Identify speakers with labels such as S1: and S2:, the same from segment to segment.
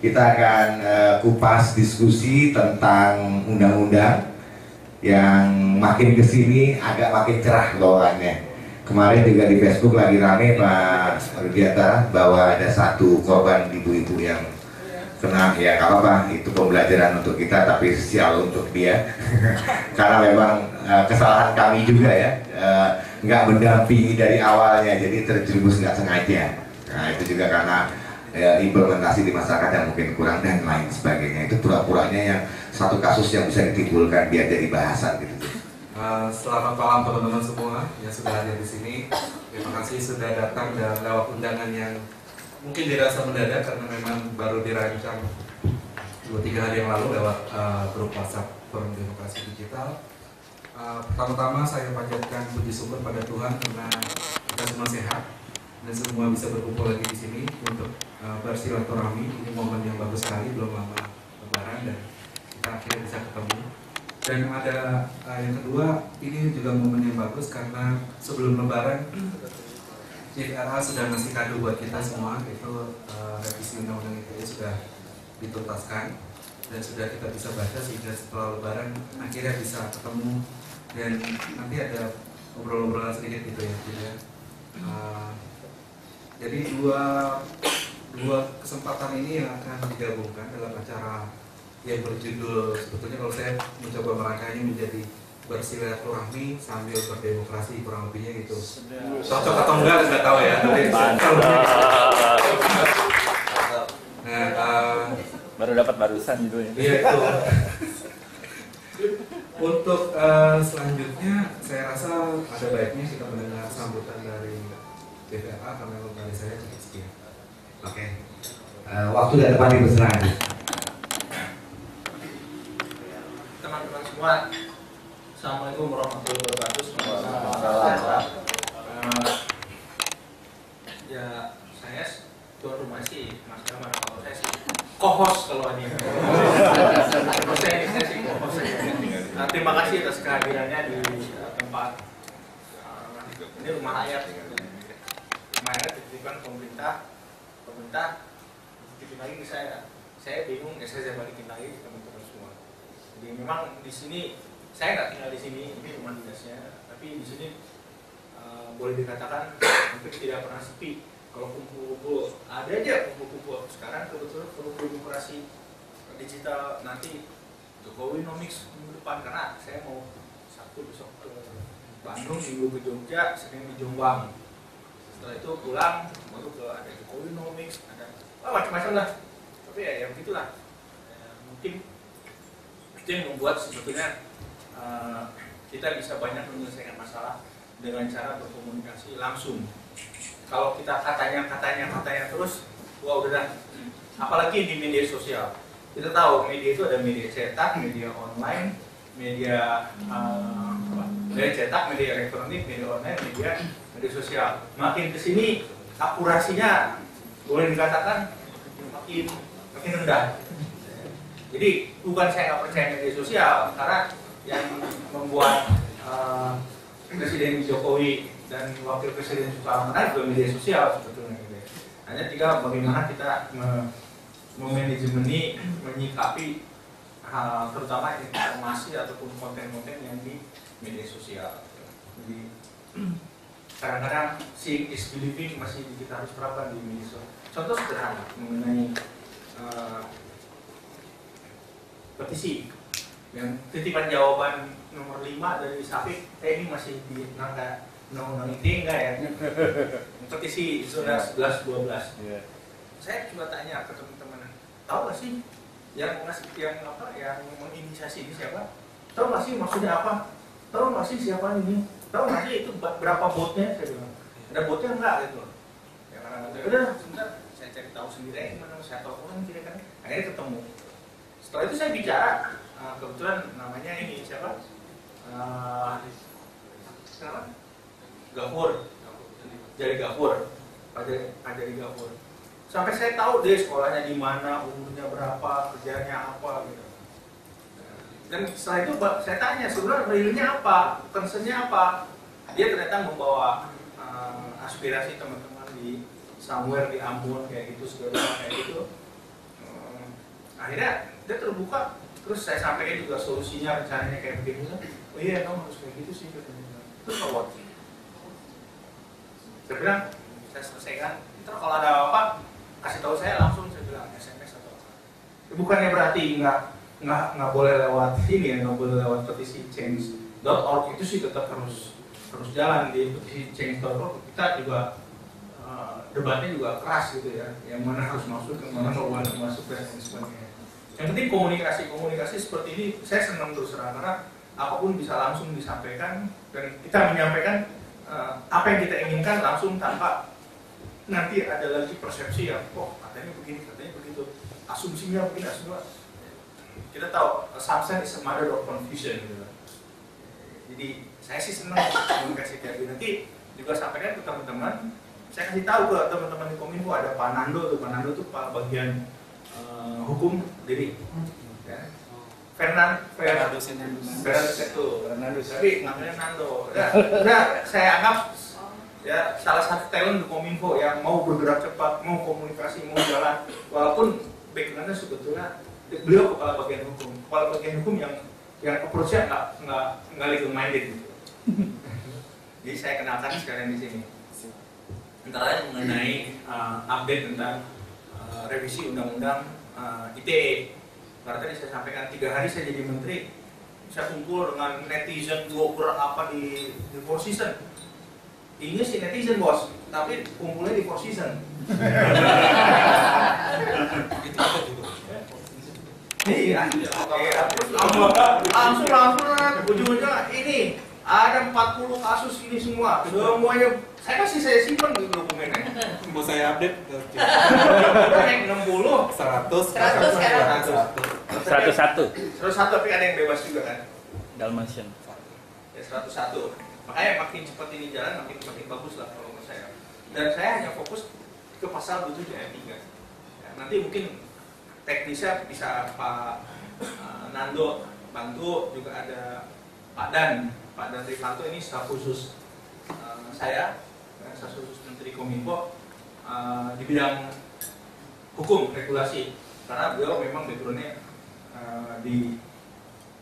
S1: kita akan kupas diskusi tentang undang-undang yang makin kesini agak makin cerah bawaannya. Kemarin juga di Facebook lagi rame Pak Rudiata bahwa ada satu korban ibu-ibu yang kena, ya kalau apa itu pembelajaran untuk kita tapi sial untuk dia karena memang kesalahan kami juga ya, nggak mendampingi dari awalnya jadi terjerumus nggak sengaja. Nah itu juga karena implementasi di masyarakat yang mungkin kurang dan lain sebagainya. Itu pura-puranya yang satu kasus yang bisa ditimbulkan biar jadi bahasan gitu.
S2: Selamat malam teman-teman semua yang sudah hadir di sini. Terima kasih sudah datang dan lewat undangan yang mungkin dirasa mendadak karena memang baru dirancang 2-3 hari yang lalu lewat grup WhatsApp Forum Demokrasi Digital. Pertama-tama saya panjatkan puji syukur pada Tuhan karena kita semua sehat dan semua bisa berkumpul lagi di sini untuk bersilaturahmi. Ini momen yang bagus sekali, belum lama Lebaran dan kita akhirnya bisa ketemu. Dan ada yang kedua, ini juga momen yang bagus karena sebelum Lebaran JPRA sudah ngasih kado buat kita semua, itu revisi undang-undang ITE sudah dituntaskan dan sudah kita bisa baca sehingga setelah Lebaran akhirnya bisa ketemu dan nanti ada obrol-obrolan sedikit gitu ya. Jadi dua kesempatan ini yang akan digabungkan dalam acara yang berjudul, sebetulnya kalau saya mencoba merangkainya menjadi bersilaturahmi sambil berdemokrasi, kurang lebihnya gitu. Cocok atau enggak nggak tahu ya.
S3: Baru dapat barusan judulnya.
S2: Iya itu. Untuk selanjutnya saya rasa ada baiknya kita mendengar sambutan dari JPRA karena dari saya cukup sekian.
S1: Oke. Waktu dan tempat dipersilakan.
S4: Teman-teman semua, Assalamualaikum warahmatullahi wabarakatuh. Ya saya tuan rumah sih, Mas Damar. Kalau saya sih co-host kalau ini. Saya sih co-host saja. Terima kasih atas kehadirannya di tempat ini rumah rakyat. Rumah rakyat dititipkan pemerintah titipin lagi ke saya. Saya bingung, ya saya balikin lagi ke teman-teman semua. Jadi memang di sini saya nggak tinggal di sini, ini rumah dinasnya, tapi di sini boleh dikatakan hampir tidak pernah sepi. Kalau kumpul-kumpul ada aja kumpul-kumpul. Sekarang kebetulan forum demokrasi digital nanti Jokowi Nomics minggu depan karena saya mau Sabtu besok ke Bandung, Minggu ke Jogja, Senin di Jombang. Setelah itu pulang baru ke ada Jokowi Nomics, ada macam-macam lah. Tapi ya begitulah. Mungkin itu yang membuat sebetulnya kita bisa banyak menyelesaikan masalah dengan cara berkomunikasi langsung. Kalau kita katanya terus, wah udah dah. Apalagi di media sosial. Kita tahu media itu ada media cetak, media online, media cetak, media elektronik, media online, media sosial. Makin kesini akurasinya boleh dikatakan makin rendah. Jadi bukan saya nggak percaya media sosial, karena yang membuat Presiden Jokowi dan Wakil Presiden Soekarno juga media sosial sebetulnya. Hanya tinggal bagaimana kita memanajemeni, menyikapi terutama informasi ataupun konten-konten yang di media sosial. Jadi kadang-kadang seeing is believing masih kita harus terapkan di media sosial. Contoh sederhana mengenai petisi yang titipan jawaban nomor 5 dari Safik, ini masih di angka undang-undang ITE enggak ya? Petisi zona 11-12. Saya coba tanya ke teman-teman, tahu nggak sih yang menginisiasi ini siapa? Tahu nggak sih maksudnya apa? Tahu nggak sih siapa ini? Tahu nggak sih itu berapa botnya? Saya bilang, ada botnya enggak gitu? Ya karena udah sebentar saya cari tahu sendiri, mana saya tahu orang kira-kira. Akhirnya ketemu. Setelah itu saya bicara, kebetulan namanya ini siapa? Gafur, Jari Gafur, Pak Jari Gafur. Sampai saya tahu deh sekolahnya di mana, umurnya berapa, kerjanya apa gitu. Dan setelah itu saya tanya sebenarnya realnya apa, concernnya apa. Dia ternyata membawa aspirasi teman-teman di somewhere di Ambon kayak gitu, segala kayak gitu. akhirnya dia terbuka, terus saya sampaikan juga solusinya, rencananya kayak begini. Oh iya, kamu harus kayak gitu sih katanya. Terus lewat. Saya bilang, saya selesaikan. Ntar kalau ada apa, kasih tahu saya langsung. Saya bilang SMS atau apa. Bukannya berarti nggak boleh lewat ini ya, nggak boleh lewat petisi change.org itu sih tetap harus jalan di petisi change.org. Kita juga debatnya juga keras gitu ya, yang mana harus masuk, yang mana nggak boleh masuk dan sebagainya. Yang penting komunikasi seperti ini saya senang terus terang karena apapun bisa langsung disampaikan dan kita menyampaikan apa yang kita inginkan langsung tanpa nanti ada lagi persepsi yang katanya begini, katanya begitu, asumsinya begini, asumsinya. Kita tahu assumption is a mother of confusion gitu. Jadi saya sih senang komunikasi kayak gini. Nanti juga sampaikan ke teman-teman. Saya kasih tahu ke teman-teman di Kominfo ada Pak Nando tuh Pak bagian hukum jadi ya. Fernando Setu, tapi namanya Nando. Udah saya anggap ya salah satu talent di Kominfo yang mau bergerak cepat, mau komunikasi, mau jalan, walaupun backgroundnya sebetulnya beliau kepala bagian hukum yang approach-nya nggak legal minded gitu. Jadi saya kenalkan sekalian di sini. Antara lain mengenai update tentang revisi undang-undang ITE. Karena tadi saya sampaikan 3 hari saya jadi menteri, saya kumpul dengan netizen ngobrol apa di Four Seasons. Ini sih netizen bos, tapi kumpulnya di Four Seasons.
S2: Itu apa juga?
S4: Iya, langsung ujung-ujungnya ini ada 40 kasus ini semua, semuanya saya simpan di dokumennya.
S2: Mau saya update?
S4: Udah naik 60, 101 tapi ada yang bebas juga kan?
S3: Dalmatian.
S4: Ya 101. Makanya makin cepat ini jalan makin bagus lah kalau menurut saya. Dan saya hanya fokus ke pasal 7 ayat 3. Ya, nanti mungkin teknisnya bisa Pak Nando bantu, juga ada Pak Dan Rifanto ini staf khusus saya, staf khusus Menteri Kominfo di bidang hukum regulasi, karena beliau memang backgroundnya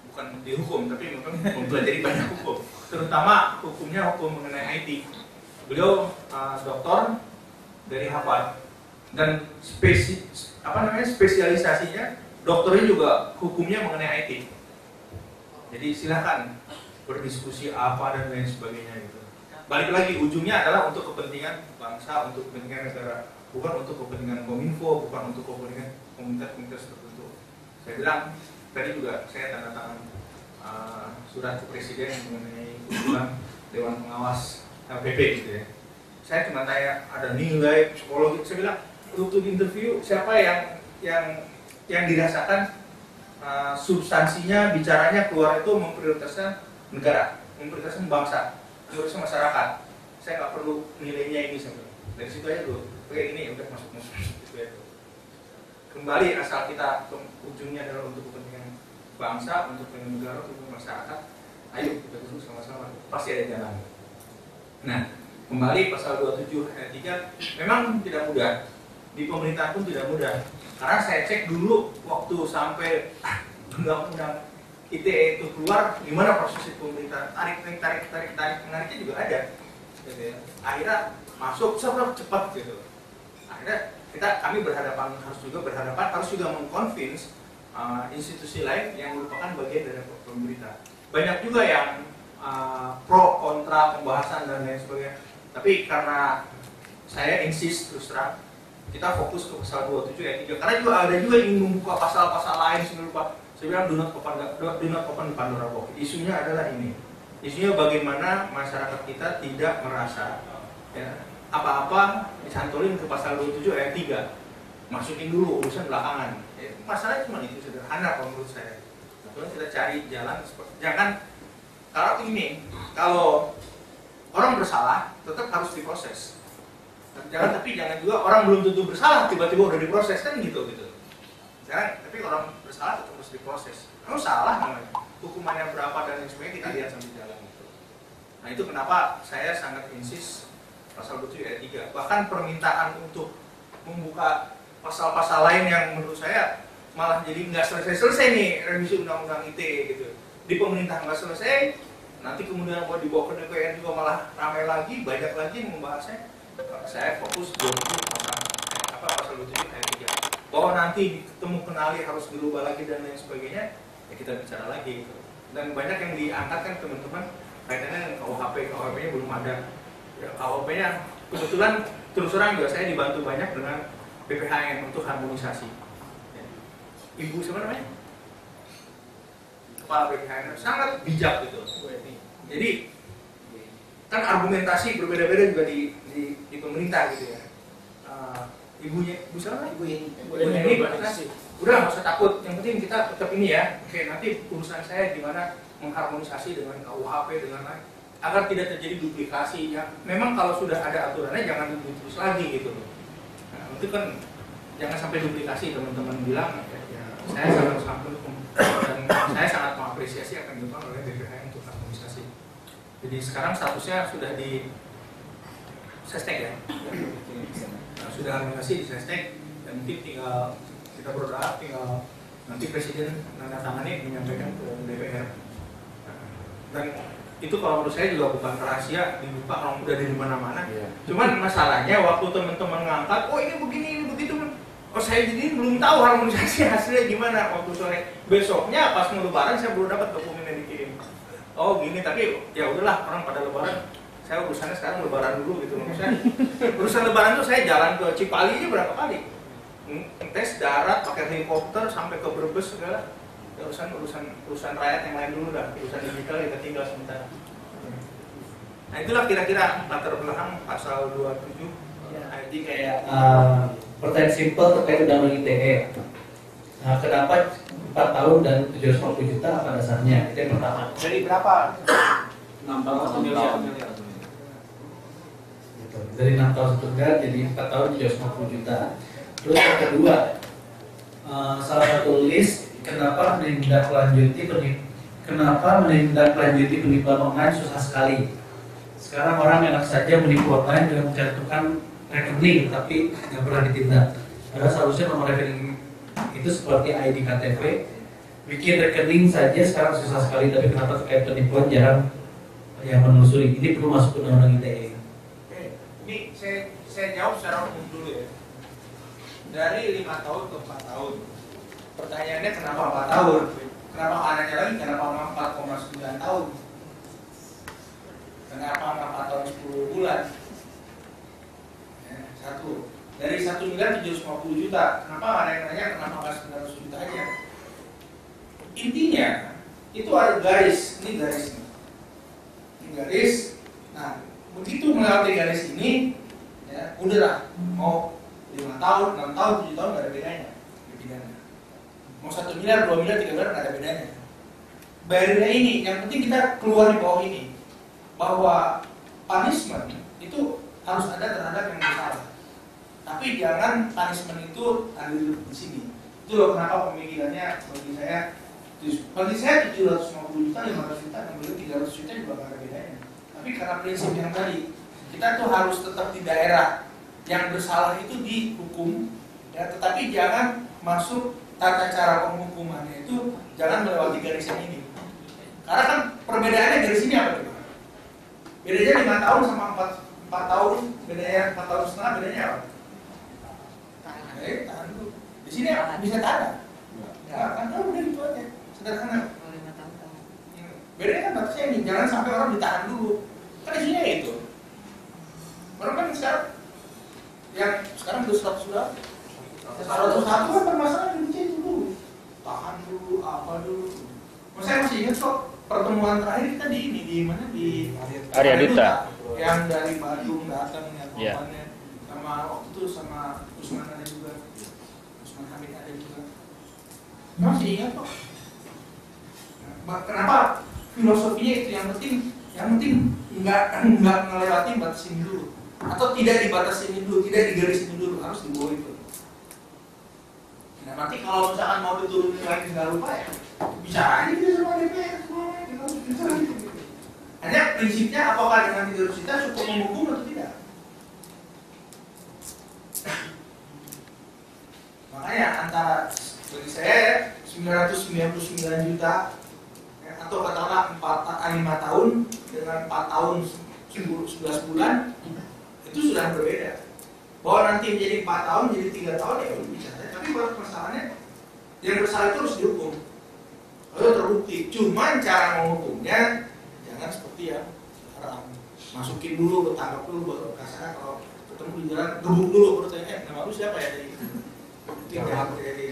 S4: bukan di hukum tapi memang mempelajari banyak hukum, terutama hukum mengenai IT. Beliau doktor dari Harvard dan spesialisasinya dokternya juga hukumnya mengenai IT. Jadi silakan berdiskusi apa dan lain sebagainya gitu. Balik lagi ujungnya adalah untuk kepentingan bangsa, untuk kepentingan negara, bukan untuk kepentingan Kominfo, bukan untuk kepentingan komunitas tertentu. Saya bilang tadi juga saya tanda tangan surat ke Presiden mengenai usulan Dewan Pengawas LPP gitu ya. Saya cuma tanya ada nilai psikologi. Saya bilang untuk interview siapa yang dirasakan substansinya, bicaranya keluar itu memprioritaskan negara, memprioritaskan bangsa, memprioritaskan masyarakat. Saya nggak perlu nilainya ini sebenarnya. Dari situ aja dulu. Oke ini udah masuk gitu ya. Kembali asal kita ujungnya adalah untuk kepentingan bangsa, untuk kepentingan negara, untuk masyarakat. Ayo kita duduk sama-sama. Pasti ada jalan. Nah, kembali pasal 27 ayat 3 memang tidak mudah. Di pemerintahan pun tidak mudah. Karena saya cek dulu waktu sampai undang-undang ITE itu keluar, gimana proses pemerintahan, menariknya juga ada. Gitu ya. Akhirnya masuk cepat gitu. Akhirnya kami harus juga mengconvince institusi lain yang merupakan bagian dari pemerintah. Banyak juga yang pro kontra pembahasan dan lain sebagainya. Tapi karena saya insist terus terang, kita fokus ke pasal 27 ayat 3 karena juga ada juga yang membuka pasal-pasal lain lupa. Saya bilang do not open Pandora box. Isunya adalah ini. Isunya bagaimana masyarakat kita tidak merasa ya, apa-apa disantolin ke pasal 27 ayat 3. Masukin dulu urusan belakangan. Ya, masalahnya cuma itu sederhana kalau menurut saya. Kemudian kita cari jalan jangan kalau orang bersalah tetap harus diproses. Jangan juga orang belum tentu bersalah tiba-tiba udah diproses kan gitu. Tapi orang bersalah tetap harus diproses. Kalau salah namanya, hukumannya berapa dan lain sebagainya kita lihat sambil jalan gitu. Nah itu kenapa saya sangat insist pasal 7 ayat 3. Bahkan permintaan untuk membuka pasal-pasal lain yang menurut saya malah jadi nggak selesai nih revisi undang-undang ITE gitu. Di pemerintah nggak selesai, nanti kemudian mau dibawa ke DPR juga malah ramai lagi, banyak lagi yang membahasnya. Saya fokus 20 pasal 27 ayat 3. Bahwa nanti ketemu kenali harus dirubah lagi dan lain sebagainya, ya kita bicara lagi. Gitu. Dan banyak yang diangkat kan teman-teman kaitannya dengan KUHP-nya belum ada. Ya, KUHP-nya kebetulan terus terang juga saya dibantu banyak dengan BPHN untuk harmonisasi. Ya. Ibu siapa namanya? Kepala BPHN sangat bijak gitu. Jadi kan argumentasi berbeda-beda juga di pemerintah gitu ya. Ibunya, ibu siapa? Ibu ini udah nggak usah takut. Yang penting kita tetap ini ya. Oke, nanti urusan saya gimana mengharmonisasi dengan KUHP dengan lain agar tidak terjadi duplikasi. Ya, memang kalau sudah ada aturannya jangan terus lagi gitu loh. Nah, itu kan jangan sampai duplikasi. Teman-teman bilang ya, saya sangat dan saya sangat mengapresiasi akan dilakukan oleh BPH untuk harmonisasi. Jadi sekarang statusnya sudah di Sesnek ya. Nah, sudah harmonisasi di Sesnek dan mungkin tinggal kita berdoa, tinggal nanti Presiden menandatangani menyampaikan ke DPR. Dan itu kalau menurut saya juga bukan rahasia, dibuka orang udah di mana-mana. Yeah. Cuman masalahnya waktu teman-teman ngangkat, oh ini begini, ini begitu. Oh saya jadi belum tahu harmonisasi hasilnya gimana waktu sore. Besoknya pas mau lebaran saya baru dapat dokumen yang dikirim. Oh gini, tapi ya udahlah orang pada lebaran. Saya urusannya sekarang lebaran dulu gitu. Maksudnya urusan lebaran tuh saya jalan ke Cipali aja berapa kali. Tes darat pakai helikopter sampai ke Brebes segala. Ya, urusan rakyat yang lain dulu dah, urusan digital kita tinggal sementara. Nah itulah kira-kira latar belakang pasal 27 ya,
S5: jadi kayak pertanyaan simpel terkait undang-undang ITE. Nah, kenapa 4 tahun dan 750 juta apa dasarnya? Itu yang pertama.
S4: Dari berapa?
S5: 6 tahun 1 miliar. Dari 6 tahun 1 miliar jadi 4 tahun 750 juta. Terus yang kedua, salah satu list kenapa menindaklanjuti penipuan online susah sekali. Sekarang orang enak saja menipu online dengan mencantumkan rekening tapi nggak pernah ditindak. Padahal seharusnya nomor rekening itu seperti ID KTP. Bikin rekening saja sekarang susah sekali, tapi kenapa terkait penipuan jarang yang menelusuri? Ini perlu masuk ke undang-undang ITE.
S4: Oke, ini saya jawab secara umum dulu ya. Dari 5 tahun ke 4 tahun. Pertanyaannya kenapa 4 tahun? Kenapa anaknya lagi? Kenapa 4,9 tahun? Kenapa 4 tahun 10 bulan? Ya, satu. Dari 1 miliar 750 juta. Kenapa ada yang nanya kenapa nggak 900 juta aja? Intinya itu ada garis. Ini garis. Ini garis. Nah, begitu melewati garis ini, ya udahlah. Mau 5 tahun, 6 tahun, 7 tahun nggak ada bedanya. Mau 1 miliar, 2 miliar, 3 miliar nggak ada bedanya. Barrier ini, yang penting kita keluar di bawah ini, bahwa punishment itu harus ada terhadap yang bersalah. Tapi jangan punishment itu ada di sini. Itu loh kenapa pemikirannya bagi saya 750 juta, 500 juta, kemudian 300 juta juga nggak ada bedanya. Tapi karena prinsip yang tadi, kita tuh harus tetap di daerah yang bersalah itu dihukum, ya, tetapi jangan masuk tata cara penghukumannya itu jangan melewati garis yang ini. Karena kan perbedaannya garis ini apa nih? Bedanya 5 tahun sama 4 tahun, bedanya 4 tahun setengah, bedanya apa? Tahan dulu. Di sini bisa tahan. Ya, kan udah gitu aja. Sederhana. Bedanya kan batasnya ini, jangan sampai orang ditahan dulu. Kan di sini itu. Orang kan sekarang yang sekarang sudah 101 kan permasalahan di sini dulu, tahan dulu, apa dulu. Saya masih ingat kok pertemuan terakhir kita di mana di
S3: Arya Duta
S4: yang dari Bandung datang ya
S3: yeah.
S4: Sama waktu itu sama Usman ada juga, Usman Hamid ada juga. Masih ingat kok. Nah, kenapa filosofinya itu yang penting nggak melewati batas ini dulu, atau tidak dibatasi dulu, tidak digarisin dulu, harus di bawah itu. Nah, nanti kalau misalkan mau diturunin lagi nggak lupa ya, bisa aja gitu sama DPR semua, bisa gitu. Hanya prinsipnya apakah dengan 300 juta cukup menghukum atau tidak? Makanya antara bagi saya 999 juta ya, atau katakanlah 5 tahun dengan 4 tahun 11 bulan itu sudah berbeda. Bahwa nanti menjadi 4 tahun, jadi 3 tahun ya udah bicara. Tapi kalau permasalahannya yang bersalah itu harus dihukum, harus terbukti. Cuman cara menghukumnya jangan seperti yang sekarang, masukin dulu, tangkap dulu, baru kasarnya kalau ketemu di jalan gebuk dulu, baru tanya, nama lu siapa ya? Tidak terjadi.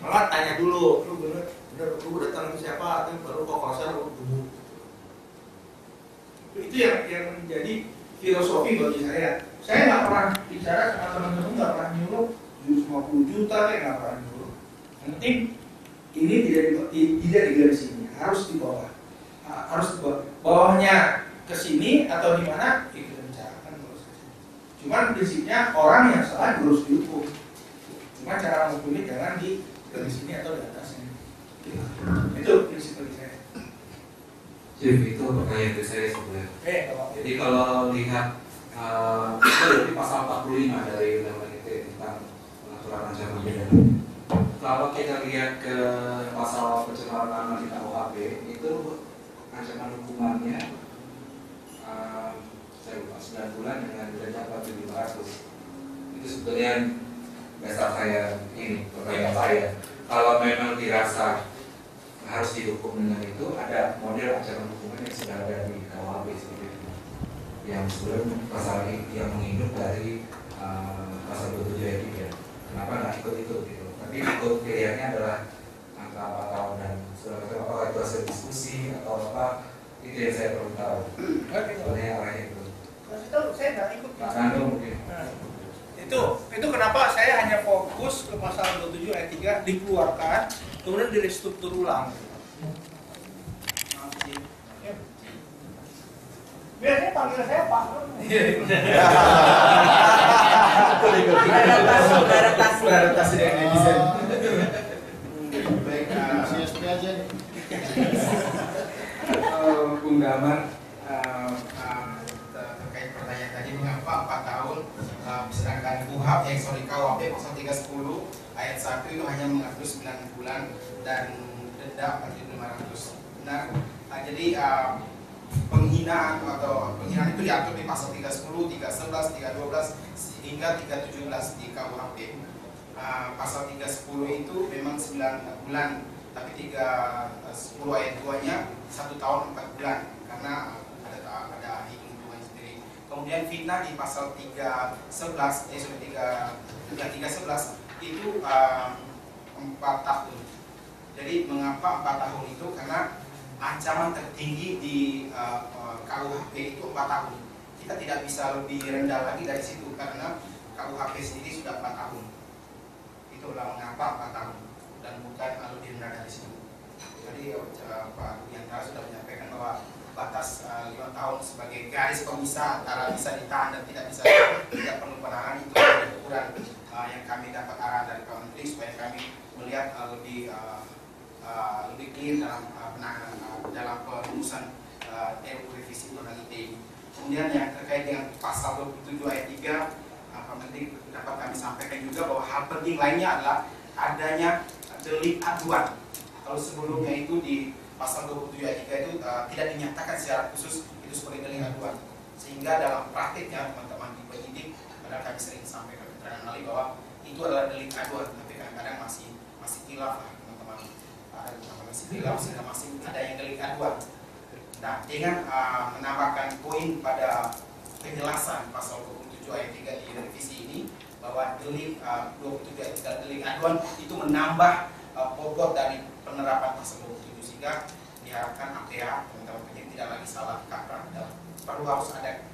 S4: Malah tanya dulu, lu bener lu datang ke siapa? Atau baru kok kasar lu gebuk. Itu yang menjadi filosofi bagi saya. Saya nggak pernah bicara sama teman-teman, nggak pernah nyuruh 50 juta, nggak pernah nyuruh. Yang penting ini tidak di garis ini, harus di bawah, harus di bawah. Bawahnya ke sini atau di mana? Kita bicarakan terus. Cuman prinsipnya orang yang salah harus dihukum. Cuma cara menghukumnya jangan di garis ini atau di atasnya. Itu prinsip bagi saya.
S2: Jadi itu pertanyaan dari saya sebenarnya. Jadi kalau lihat kita dari pasal 45 dari Undang-Undang ITE tentang pengaturan ancaman pidana. Kalau kita lihat ke pasal pencemaran nama di KUHP itu ancaman hukumannya saya lupa 9 bulan dengan denda 4.500. Itu sebetulnya dasar saya ini pertanyaan saya. Kalau memang dirasa harus dihukum dengan itu, ada model ancaman hukuman yang sudah ada di KUHP seperti itu. Yang sebelum pasal yang menginduk dari pasal 27 ayat 3. Kenapa nggak ikut-ikut gitu? Tapi ikut pilihannya adalah angka 4 tahun dan sebenarnya apakah itu hasil diskusi atau apa, itu yang saya perlu tahu. Soalnya arahnya itu.
S4: Itu saya nggak ikut.
S2: Nah, mungkin.
S4: Itu kenapa saya hanya fokus ke pasal 27 ayat 3 dikeluarkan, kemudian direstruktur ulang. Biasanya panggil saya Pak.
S6: Beradaptasi dengan netizen. Baik, CSP aja nih. Bung Damar, terkait pertanyaan tadi mengapa 4 tahun sedangkan KUHP KUHP pasal 310 ayat 1 itu hanya mengatur 9 bulan dan denda 4.500. Benar. Jadi penghinaan itu diatur di pasal 310, 311, 312 hingga 317 di KUHP. Pasal 310 itu memang 9 bulan, tapi 310 ayat 2-nya 1 tahun 4 bulan karena ada hitung-hitungan sendiri. Kemudian fitnah di pasal 311 itu 4 tahun. Jadi mengapa 4 tahun itu? Karena ancaman tertinggi di KUHP itu 4 tahun. Kita tidak bisa lebih rendah lagi dari situ karena KUHP sendiri sudah 4 tahun. Itulah mengapa 4 tahun dan bukan lebih rendah dari situ. Jadi Pak Rudiantara sudah menyampaikan bahwa batas 5 tahun sebagai garis pemisah antara bisa ditahan dan tidak perlu penahanan itu ada ukuran yang kami dapat arahan dari Pak Menteri supaya kami melihat lebih clear dalam penanganan dalam perumusan RUU revisi Undang-Undang ITE ini. Kemudian yang terkait dengan pasal 27 ayat 3, Pak Menteri dapat kami sampaikan juga bahwa hal penting lainnya adalah adanya delik aduan. Kalau sebelumnya itu di pasal 27 ayat 3 itu tidak dinyatakan secara khusus itu sebagai delik aduan. Sehingga dalam praktiknya teman-teman di penyidik, padahal kami sering sampaikan keterangan kali bahwa itu adalah delik aduan, tapi kadang-kadang masih khilaf teman-teman. Sehingga masih ada yang delik aduan. Nah, dengan menambahkan poin pada penjelasan pasal 27 ayat 3 di revisi ini bahwa delik 27 ayat 3 delik aduan itu menambah bobot dari penerapan pasal 27 sehingga diharapkan APA teman-teman penyidik tidak lagi salah kaprah dan perlu harus ada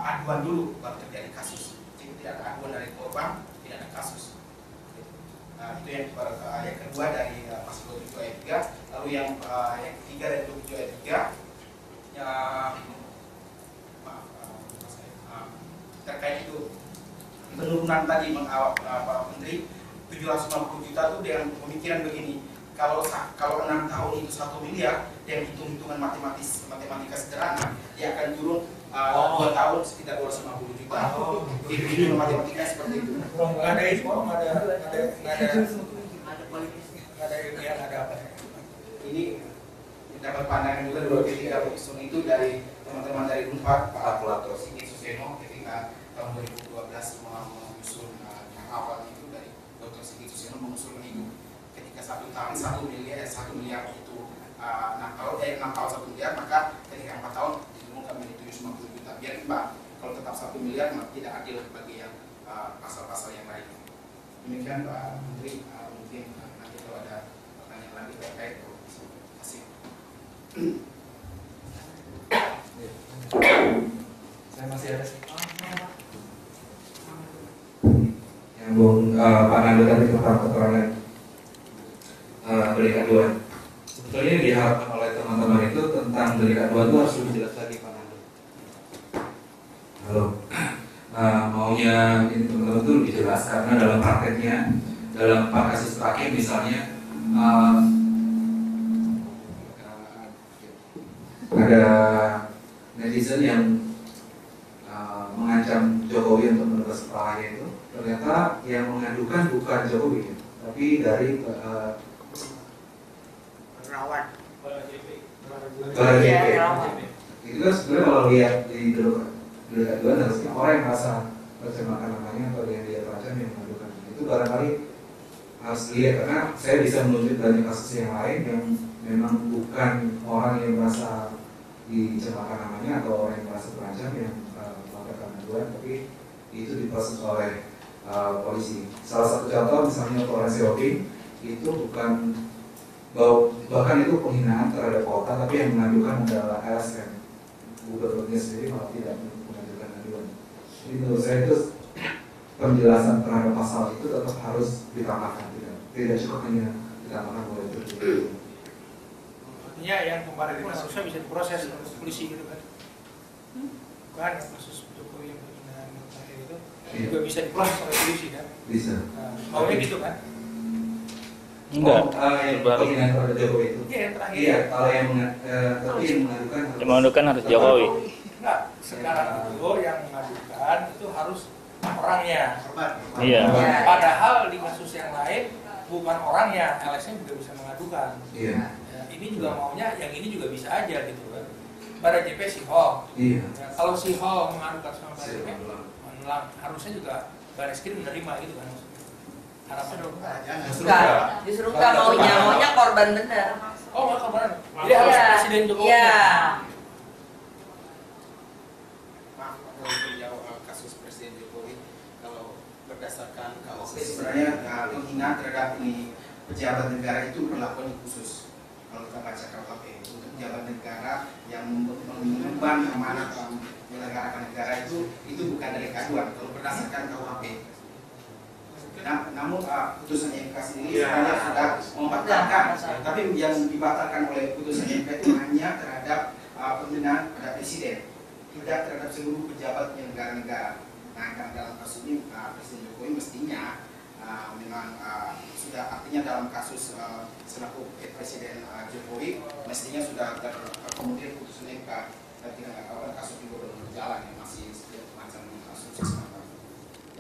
S6: aduan dulu baru terjadi kasus. Jika tidak ada aduan dari korban tidak ada kasus. Itu yang kedua dari pasal 27 ayat 3. Lalu yang ketiga dari 27 ayat 3 terkait itu penurunan tadi Pak Menteri 750 juta itu dengan pemikiran begini, kalau 6 tahun itu 1 miliar dan hitung-hitungan matematika sederhana dia akan turun 2 tahun sekitar 250 juta. Ini matematikanya seperti itu.
S4: Nggak ada itu, nggak ada apa ya.
S6: Ini dapat pandangan juga dua ketika usul itu dari teman-teman dari Unpad, Pak Apulator Sigit Suseno ketika tahun 2012 mengusul awal itu dari Dr. Sigit Suseno mengusulkan itu ketika 1 tahun 1 miliar itu 6 tahun 1 miliar, maka ketika 4 tahun diturunkan menjadi 750 juta biar imbang. Kalau tetap 1 miliar maka tidak adil bagi yang pasal-pasal yang lain. Demikian Pak Menteri, mungkin nanti kalau ada pertanyaan lagi terkait kasih.
S2: Saya masih ada. Yang Pak Nando tadi tentang keterangan delik aduan. Sebetulnya yang diharapkan oleh teman-teman itu tentang delik aduan itu harus lebih jelas lagi, Pak Nando. Halo. Maunya ini teman-teman itu lebih jelas karena dalam prakteknya, dalam 4 kasus terakhir misalnya ada netizen yang mengancam Jokowi untuk menegur setelahnya itu, ternyata yang mengadukan bukan Jokowi, tapi dari
S4: Rawan.
S2: Itu kan sebenarnya kalau lihat di delik aduan harusnya orang yang merasa tercemahkan namanya atau yang dia terancam yang mengadukan. Itu barangkali harus lihat karena saya bisa menunjuk banyak kasus yang lain yang memang bukan orang yang merasa dicemahkan namanya atau orang yang merasa terancam yang melakukan aduan, tapi itu diproses oleh polisi. Salah satu contoh misalnya Polres Yogi itu bukan bahkan itu penghinaan terhadap kota, tapi yang mengadukan adalah LSM. Gubernurnya sendiri malah tidak mengajukan aduan. Jadi menurut saya itu penjelasan terhadap pasal itu tetap harus ditambahkan, tidak cukup hanya ditambahkan oleh itu.
S4: Artinya yang kemarin itu harusnya bisa diproses oleh polisi gitu kan? Bukan kasus Jokowi yang penghinaan terakhir itu juga bisa diproses oleh polisi kan?
S2: Bisa.
S4: Maunya gitu kan?
S3: Enggak.
S2: Yang penghinaan terhadap Jokowi itu.
S4: Iya, yang terakhir.
S2: Iya, kalau yang tapi yang mengadukan
S3: Yang mengadukan harus Jokowi.
S4: Enggak, sekarang itu yang mengadukan itu harus orangnya.
S3: Iya.
S4: Padahal di kasus yang lain bukan orangnya, LSM juga bisa mengadukan.
S2: Iya.
S4: Ya, ini juga maunya, yang ini juga bisa aja gitu kan. Pada JP si Ho.
S2: Iya.
S4: Ya, kalau si Ho mengadukan sama Pada JP, harusnya juga Bareskrim menerima gitu kan. Harapan dong.
S7: Justru nggak maunya korban bener.
S4: Oh, nggak korban. Jadi harus Presiden Jokowi.
S7: Iya.
S6: Maaf, menjawab kasus Presiden Jokowi kalau berdasarkan KUHP sebenarnya penghinaan terhadap ini pejabat negara itu perlakuan khusus. Kalau kita baca KUHP untuk pejabat negara yang mengemban amanat menyelenggarakan negara itu bukan delik aduan kalau berdasarkan KUHP. Namun putusan MK sendiri sebenarnya sudah membatalkan, tapi yang dibatalkan oleh putusan MK itu hanya terhadap penghinaan pada presiden, tidak terhadap seluruh pejabat negara-negara. Nah, karena dalam kasus ini Presiden Jokowi mestinya memang sudah, artinya dalam kasus selaku Presiden Jokowi mestinya sudah terakomodir putusan MK, dan tidak ada kasus juga belum berjalan yang masih macam sukses.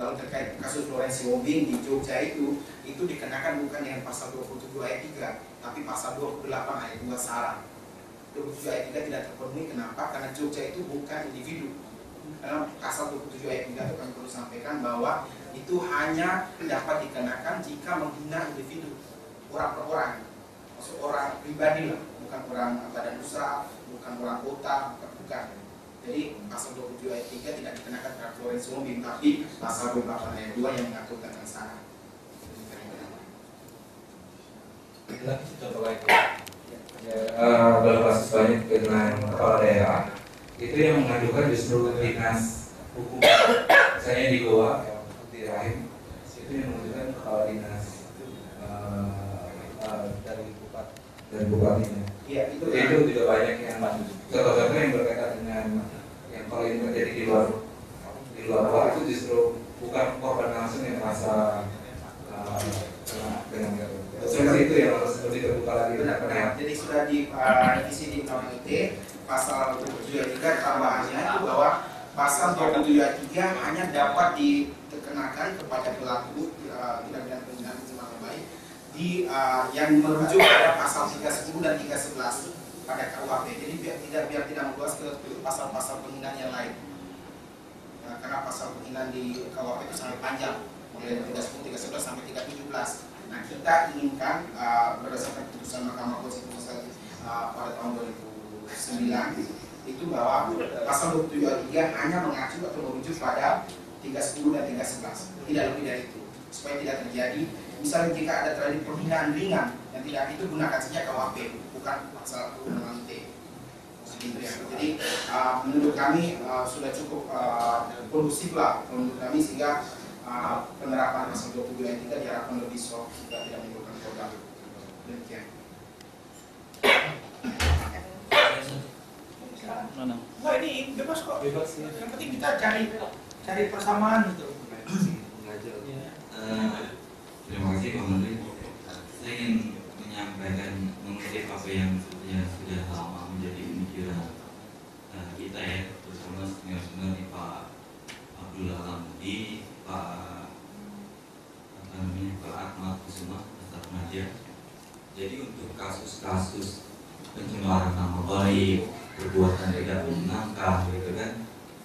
S6: Lalu terkait kasus Florence Wobing di Jogja itu dikenakan bukan dengan pasal 27 ayat 3, tapi pasal 28 ayat 2 sarang. 27 ayat 3 tidak terpenuhi, kenapa? Karena Jogja itu bukan individu. Dalam pasal 27 ayat 3 itu kami perlu sampaikan bahwa itu hanya dapat dikenakan jika menghina individu, orang per orang, maksud orang pribadi lah, bukan orang badan usaha, bukan orang kota, bukan. Jadi pasal 27 ayat 3 tidak dikenakan terhadap Florence Wobing, tapi pasal 28 ayat 2 yang mengatur tentang sarang.
S2: Contoh lain. Dalam kasus banyak dengan kepala daerah itu yang mengadukan justru dinas hukum, misalnya di Goa di Rahim itu yang mengadukan kepala dinas dari bupatinya.
S6: Iya, itu
S2: juga banyak yang contoh-contoh yang berkaitan dengan yang kalau ini terjadi di luar itu justru bukan korban langsung yang merasa dengan seperti itu yang harus lebih terbuka lagi.
S6: Benar. Jadi sudah di revisi di undang-undang ITE pasal 23 tambahannya itu bahwa pasal 23 hanya dapat dikenakan kepada pelaku tindak pidana penghinaan pencemaran nama baik yang merujuk pada pasal 310 dan 311 pada KUHP. Jadi biar tidak meluas ke pasal-pasal penghinaan yang lain. Karena pasal penghinaan di KUHP itu sangat panjang, mulai dari 310, 311 sampai 317. Nah, kita inginkan berdasarkan putusan Mahkamah Konstitusi pada tahun 2009 itu bahwa pasal 23 hanya mengacu atau merujuk pada 310 dan 311, tidak lebih dari itu, supaya tidak terjadi misalnya jika ada terjadi penghinaan ringan yang tidak itu gunakan saja KUHP, bukan pasal undang-undang ITE. Jadi menurut kami sudah cukup kondusif lah menurut kami, sehingga penerapan pasal 27 ayat 3 diharapkan lebih soft jika tidak menimbulkan program. Demikian.
S3: Mana?
S4: Wah, ini bebas kok. Yang penting kita cari persamaan gitu.
S8: Terima kasih Pak Menteri. Saya ingin menyampaikan mengutip apa yang sudah lama menjadi pemikiran kita ya, terutama senior-senior di Pak Abdul Alamudi, Pak Ahmad Kusuma, Ustaz Madia. Jadi untuk kasus-kasus pencemaran nama baik, perbuatan tidak menyenangkan, gitu kan,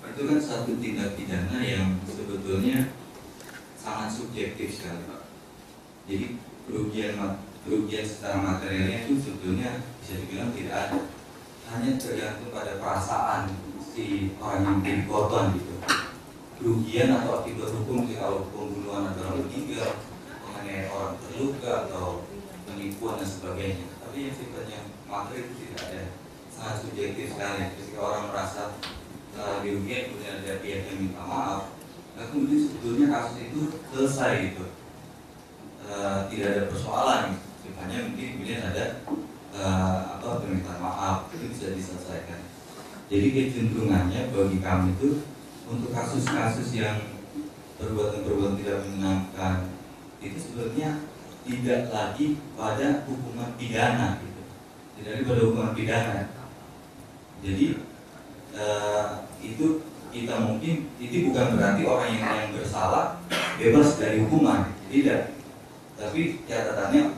S8: itu kan satu tindak pidana yang sebetulnya sangat subjektif sekali, Pak. Jadi kerugian secara materialnya itu sebetulnya bisa dibilang tidak ada, hanya tergantung pada perasaan si orang yang menjadi korban gitu. Kerugian atau akibat hukum kalau pembunuhan atau orang meninggal, mengenai orang terluka atau penipuan dan sebagainya. Tapi yang sifatnya materi itu tidak ada, sangat subjektif sekali. Ketika orang merasa dirugikan, kemudian ada pihak yang minta maaf, nah kemudian sebetulnya kasus itu selesai gitu, tidak ada persoalan. Sifatnya mungkin kemudian ada permintaan maaf, itu bisa diselesaikan. Jadi kecenderungannya bagi kami itu untuk kasus-kasus yang perbuatan-perbuatan tidak menyenangkan itu sebenarnya tidak lagi pada hukuman pidana gitu. Tidak lagi pada hukuman pidana. Jadi itu kita mungkin itu bukan berarti orang yang bersalah bebas dari hukuman, tidak. Tapi catatannya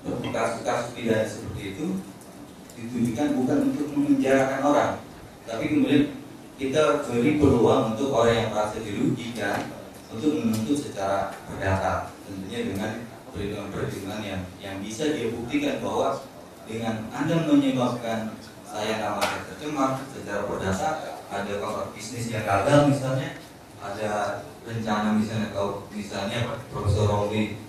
S8: untuk kasus-kasus pidana seperti itu ditujukan bukan untuk memenjarakan orang, tapi kemudian kita beri peluang untuk orang yang merasa dirugikan untuk menuntut secara perdata, tentunya dengan perhitungan yang bisa dia buktikan bahwa dengan Anda menyebabkan saya nama tercemar secara perdata, ada kontrak bisnis yang gagal misalnya, ada rencana misalnya kalau misalnya Profesor Romli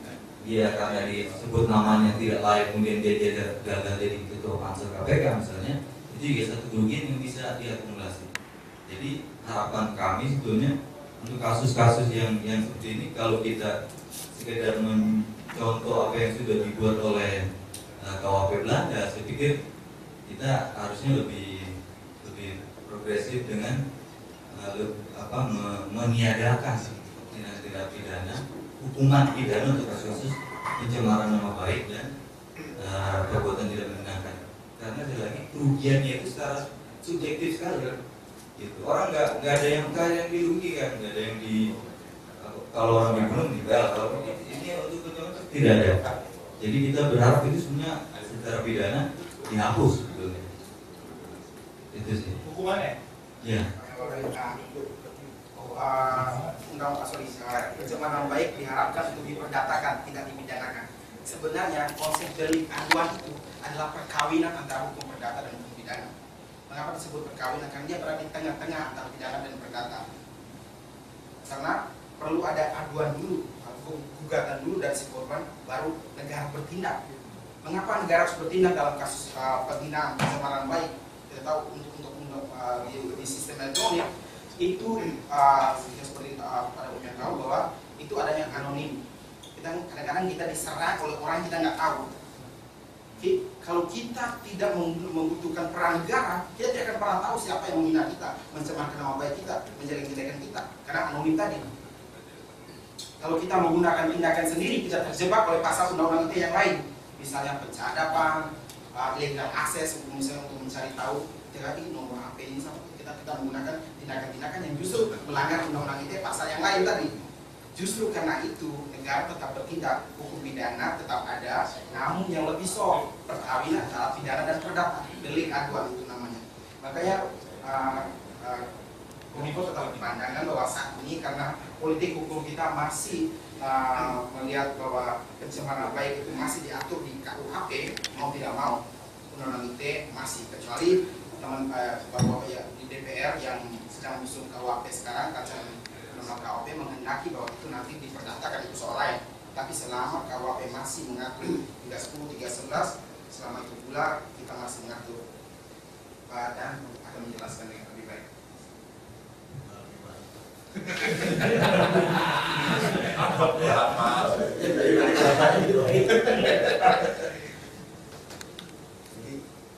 S8: dia karena disebut namanya tidak layak kemudian dia gagal jadi ketua pansel KPK misalnya, itu juga satu kerugian yang bisa diakumulasi. Jadi harapan kami sebetulnya untuk kasus-kasus yang seperti ini, kalau kita sekedar mencontoh apa yang sudah dibuat oleh KUHP Belanda, saya pikir kita harusnya lebih progresif dengan meniadakan tindak pidana, hukuman pidana untuk kasus pencemaran nama baik dan perbuatan tidak menyenangkan. Karena sekali lagi kerugiannya itu secara subjektif sekali. Gitu. Orang nggak ada yang dirugikan, nggak ada yang kalau orang dibunuh meninggal, kalau ini untuk pencemaran tidak ada. Jadi kita berharap itu sebenarnya secara pidana dihapus sebetulnya. Itu sih.
S4: Hukumannya?
S8: Iya.
S6: Pencemaran baik diharapkan untuk diperdatakan, tidak dipidanakan. Sebenarnya konsep delik aduan itu adalah perkawinan antara hukum perdata dan hukum pidana. Mengapa disebut perkawinan? Karena dia berada di tengah-tengah antara pidana dan perdata. Karena perlu ada aduan dulu, gugatan dulu dari si korban, baru negara bertindak. Mengapa negara harus bertindak dalam kasus penghinaan pencemaran baik? Kita tahu untuk di sistem elektronik itu seperti pada umumnya tahu bahwa itu adanya anonim. Kadang-kadang kita diserang oleh orang yang kita nggak tahu. Kalau kita tidak membutuhkan peran negara, kita tidak akan pernah tahu siapa yang menghina kita, mencemarkan nama baik kita, menjelek-jelekan kita, karena anonim tadi. Kalau kita menggunakan tindakan sendiri, kita terjebak oleh pasal undang-undang ITE yang lain, misalnya pencadapan, legal akses misalnya untuk mencari tahu terapi nomor HP ini sama kita menggunakan tindakan-tindakan yang justru melanggar undang-undang ITE pasal yang lain tadi. Justru karena itu negara tetap bertindak, hukum pidana tetap ada, namun yang lebih soft perkawinan antara pidana dan perdata, delik aduan itu namanya. Makanya Kominfo tetap berpandangan bahwa saat ini karena politik hukum kita masih melihat bahwa pencemaran baik itu masih diatur di KUHP, mau tidak mau undang-undang ITE masih, kecuali teman bapak ya di DPR yang sedang menyusun KUHP sekarang rancangan undang-undang KUHP menghendaki bahwa itu nanti diperdatakan, itu soal lain. Tapi selama KUHP masih mengatur 310, 311, selama itu pula kita masih mengatur dan akan menjelaskan dengan lebih baik.
S9: Jadi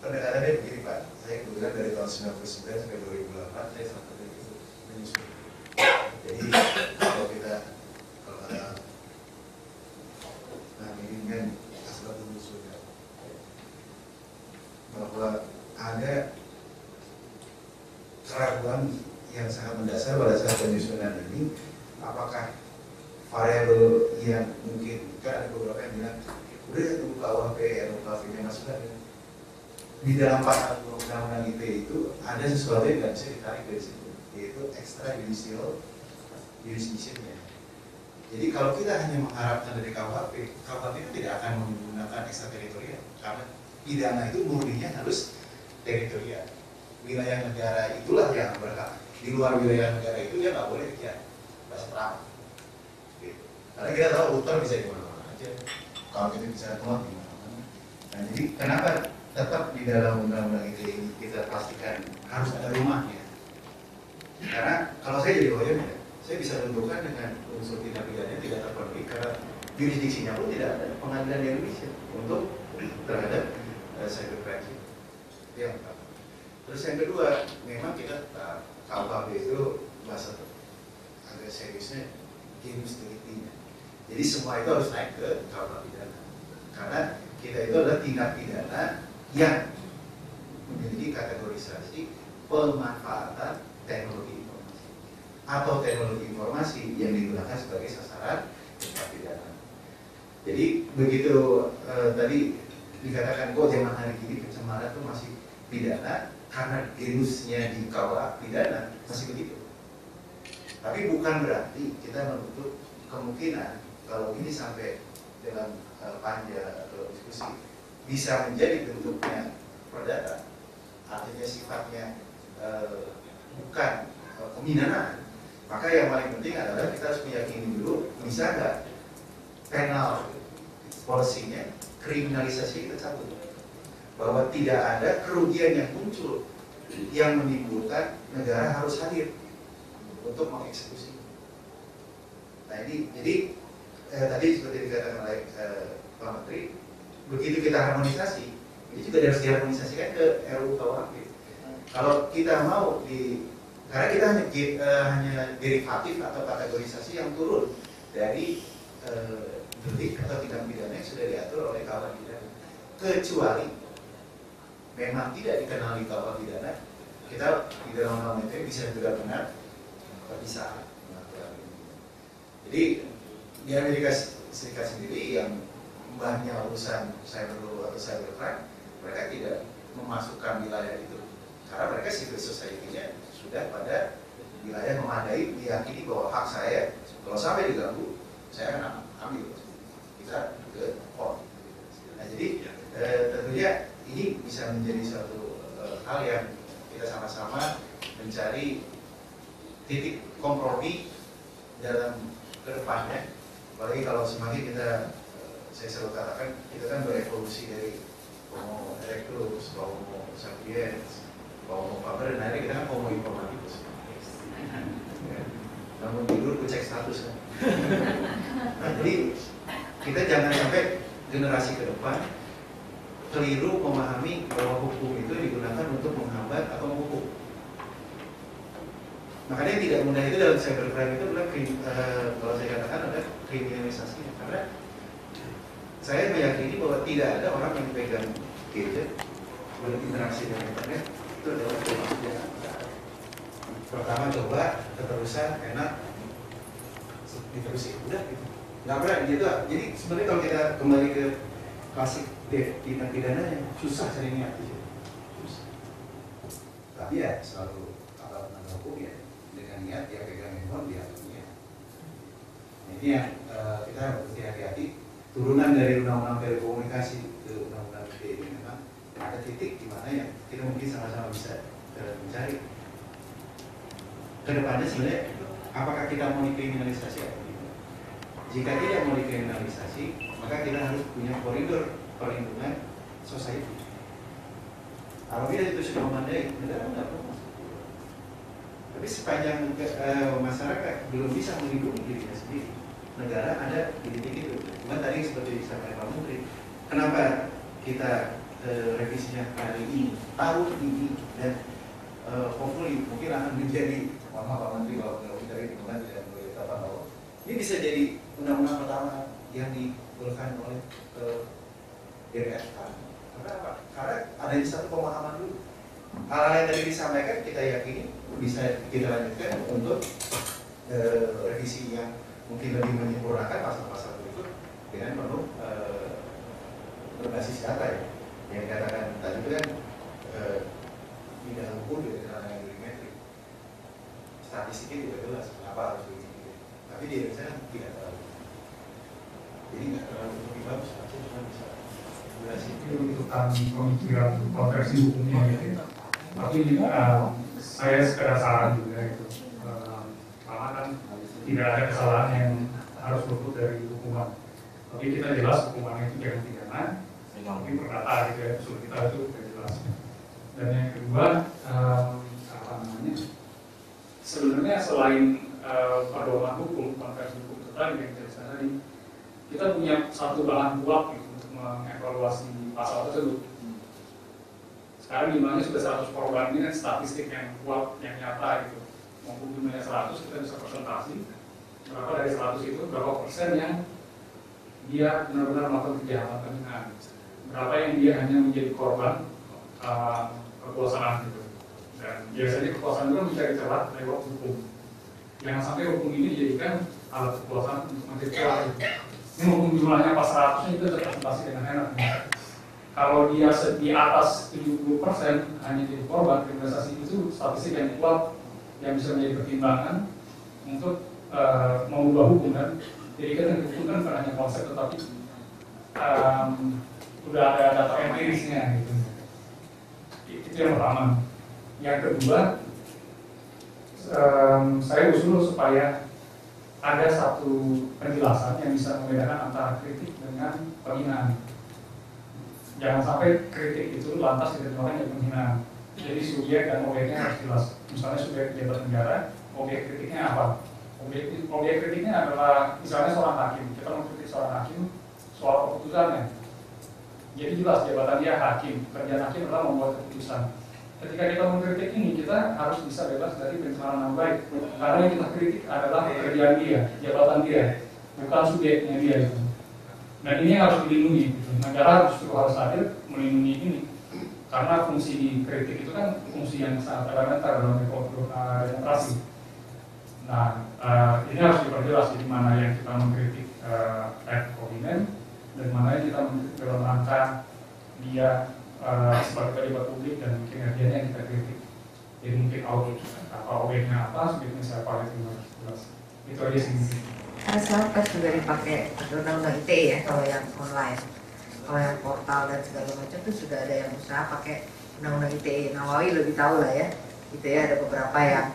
S9: pendekatannya begini Pak, saya kebetulan dari tahun 99 sampai 2008 saya sampai menyusun. Jadi kalau ada ini kan asbab nusulnya bahwa ada keraguan yang sangat mendasar pada saat penyusunan ini, apakah variabel yang mungkin kan ada beberapa yang bilang udah ya tunggu KUHP, RUU-nya masuk lagi. Di dalam pasal undang-undang ITE itu ada sesuatu yang nggak bisa ditarik dari situ, yaitu extrajudicial jurisdiction-nya. Jadi kalau kita hanya mengharapkan dari KUHP itu tidak akan menggunakan ekstrateritorial, karena pidana itu murninya harus teritorial. Wilayah negara itulah yang berhak. Di luar wilayah negara itu dia nggak boleh ya bahasa perang. Gitu. Karena kita tahu utang bisa di mana-mana aja. Kalau kita bicara tengah di mana-mana. Nah jadi kenapa tetap di dalam undang-undang ITE ini kita pastikan harus ada rumahnya? Karena kalau saya jadi lawyer, saya bisa tentukan dengan unsur tindak pidana tidak terpenuhi karena jurisdiksinya pun tidak ada pengadilan di Indonesia untuk terhadap cybercrime. Itu yang pertama. Terus yang kedua, memang kita KUHP itu bahasa agak seriusnya jurisdiksinya. Jadi semua itu harus naik ke KUHP pidana. Karena kita itu adalah tindak pidana yang memiliki kategorisasi pemanfaatan teknologi informasi atau teknologi informasi yang digunakan sebagai sasaran tindak pidana. Jadi begitu tadi dikatakan kok zaman hari ini pencemaran itu masih pidana karena genusnya di KUHP pidana masih begitu. Tapi bukan berarti kita menutup kemungkinan kalau ini sampai dalam panja atau diskusi bisa menjadi bentuknya perdata, artinya sifatnya bukan peminanaan. Maka yang paling penting adalah kita harus meyakini dulu bisa nggak penal policy-nya, kriminalisasi kita cabut, bahwa tidak ada kerugian yang muncul yang menimbulkan negara harus hadir untuk mengeksekusi. Nah ini jadi tadi seperti dikatakan oleh Pak Menteri, begitu kita harmonisasi, ini juga harus diharmonisasikan ke RUU KUHP. Kalau kita mau karena kita hanya derivatif atau kategorisasi yang turun dari delik atau tindak pidana yang sudah diatur oleh KUHP pidana, kecuali memang tidak dikenali KUHP pidana, kita di dalam undang-undang ITE bisa juga benar bisa mengatur ini. Jadi di Amerika Serikat sendiri yang banyak urusan cyber law atau cybercrime, mereka tidak memasukkan wilayah itu karena mereka civil society-nya sudah pada wilayah memadai, meyakini bahwa hak saya kalau sampai diganggu saya akan ambil kita ke court. Nah jadi tentunya ini bisa menjadi suatu hal yang kita sama-sama mencari titik kompromi dalam kedepannya. Apalagi kalau semakin kita, saya selalu katakan, kita kan berevolusi dari Homo erectus, Homo sapiens, Homo faber, dan akhirnya kita kan Homo informaticus. Ya. Namun tidur kucek status kan. Nah jadi kita jangan sampai generasi ke depan keliru memahami bahwa hukum itu digunakan untuk menghambat atau menghukum. Makanya tidak mudah itu dalam cybercrime itu adalah kalau saya katakan ada kriminalisasi, karena saya meyakini bahwa tidak ada orang yang pegang gadget berinteraksi dengan internet itu adalah termasuk yang pertama coba keterusan enak diterusin udah gitu nggak pernah gitu. Jadi sebenarnya kalau kita kembali ke klasik tindak pidana yang susah cari niat gitu. Tapi ya selalu aparat penegak hukum ya dengan niat ya pegang handphone dia punya. Ini yang kita harus hati-hati. Turunan dari undang-undang telekomunikasi ke undang-undang ITE ini memang ada titik di mana yang kita mungkin sama-sama bisa mencari. Kedepannya sebenarnya apakah kita mau dikriminalisasi atau tidak? Jika tidak mau dikriminalisasi, maka kita harus punya koridor perlindungan society. Apabila itu sudah memadai, negara tidak perlu masuk. Tapi sepanjang masyarakat belum bisa melindungi dirinya sendiri, negara ada di titik itu. Cuma tadi seperti disampaikan Pak Menteri, kenapa kita revisinya kali ini, tahun ini, dan hopefully mungkin akan menjadi, mohon maaf Pak Menteri kalau kita lingkungan tidak boleh kata bahwa ini bisa jadi undang-undang pertama yang dikeluarkan oleh DPR. Karena apa? Karena ada di satu pemahaman dulu. Hal-hal yang tadi disampaikan kita yakini bisa kita lanjutkan untuk revisi yang mungkin lebih menyempurnakan pasal-pasal berikut dengan penuh berbasis data ya. Yang dikatakan tadi itu kan tidak hukum dari data yang milimetrik. Statistiknya juga jelas kenapa harus begitu. Tapi di Indonesia kan tidak terlalu. Jadi nggak terlalu lebih bagus, cuma bisa
S10: itu menentukan pemikiran konversi hukumnya gitu. Tapi saya sekedar saran juga itu karena kan tidak ada kesalahan yang harus luput dari hukuman. Tapi kita jelas hukumannya itu jangan pidana, mungkin perdata gitu ya, usul kita itu sudah jelas. Dan yang kedua apa namanya? Sebenarnya selain pedoman hukum, konversi hukum tadi yang saya tadi, kita punya satu bahan kuat gitu untuk mengevaluasi pasal tersebut. Sekarang jumlahnya sudah 100 korban, ini kan statistik yang kuat, yang nyata gitu. Maupun jumlahnya 100, kita bisa presentasi berapa dari 100 itu, berapa persen yang dia benar-benar melakukan kejahatan penghinaan, berapa yang dia hanya menjadi korban kekuasaan gitu. Dan biasanya kekuasaan itu kan mencari celah lewat hukum. Jangan sampai hukum ini dijadikan alat kekuasaan untuk mencari celah gitu. Ini hukum jumlahnya pas 100 itu terpresentasi dengan enak. Kalau dia di atas 70% hanya jadi korban kriminalisasi, itu statistik yang kuat yang bisa menjadi pertimbangan untuk mengubah hukum kan. Jadi kan hukum kan bukan hanya konsep tetapi sudah ada data empirisnya gitu. Itu yang pertama. Yang kedua, saya usul supaya ada satu penjelasan yang bisa membedakan antara kritik dengan penghinaan. Jangan sampai kritik itu lantas diterjemahkan jadi penghinaan. Jadi subjek dan objeknya harus jelas. Misalnya subjek pejabat negara, objek kritiknya apa? Objek kritiknya adalah misalnya seorang hakim. Kita mengkritik seorang hakim soal keputusannya. Jadi jelas jabatan dia hakim. Kerjaan hakim adalah membuat keputusan. Ketika kita mengkritik ini, kita harus bisa bebas dari pencemaran nama baik. Karena yang kita kritik adalah pekerjaan dia, jabatan dia, bukan subjeknya dia itu. Dan ini yang harus dilindungi. Negara justru harus hadir melindungi ini. Karena fungsi kritik itu kan fungsi yang sangat elementar dalam demokrasi. Nah, ini harus diperjelas di mana yang kita mengkritik ad hominem dan mana yang kita mengkritik dalam rangka dia sebagai pejabat publik dan kinerjanya yang kita kritik. Jadi mungkin objeknya apa, subjeknya siapa itu harus jelas. Itu aja sih.
S7: Sekarang kan juga dipakai undang-undang ITE ya kalau yang online, kalau yang portal dan segala macam itu sudah ada yang usaha pakai undang-undang ITE. Nawawi lebih tahu lah ya, ITE ada beberapa yang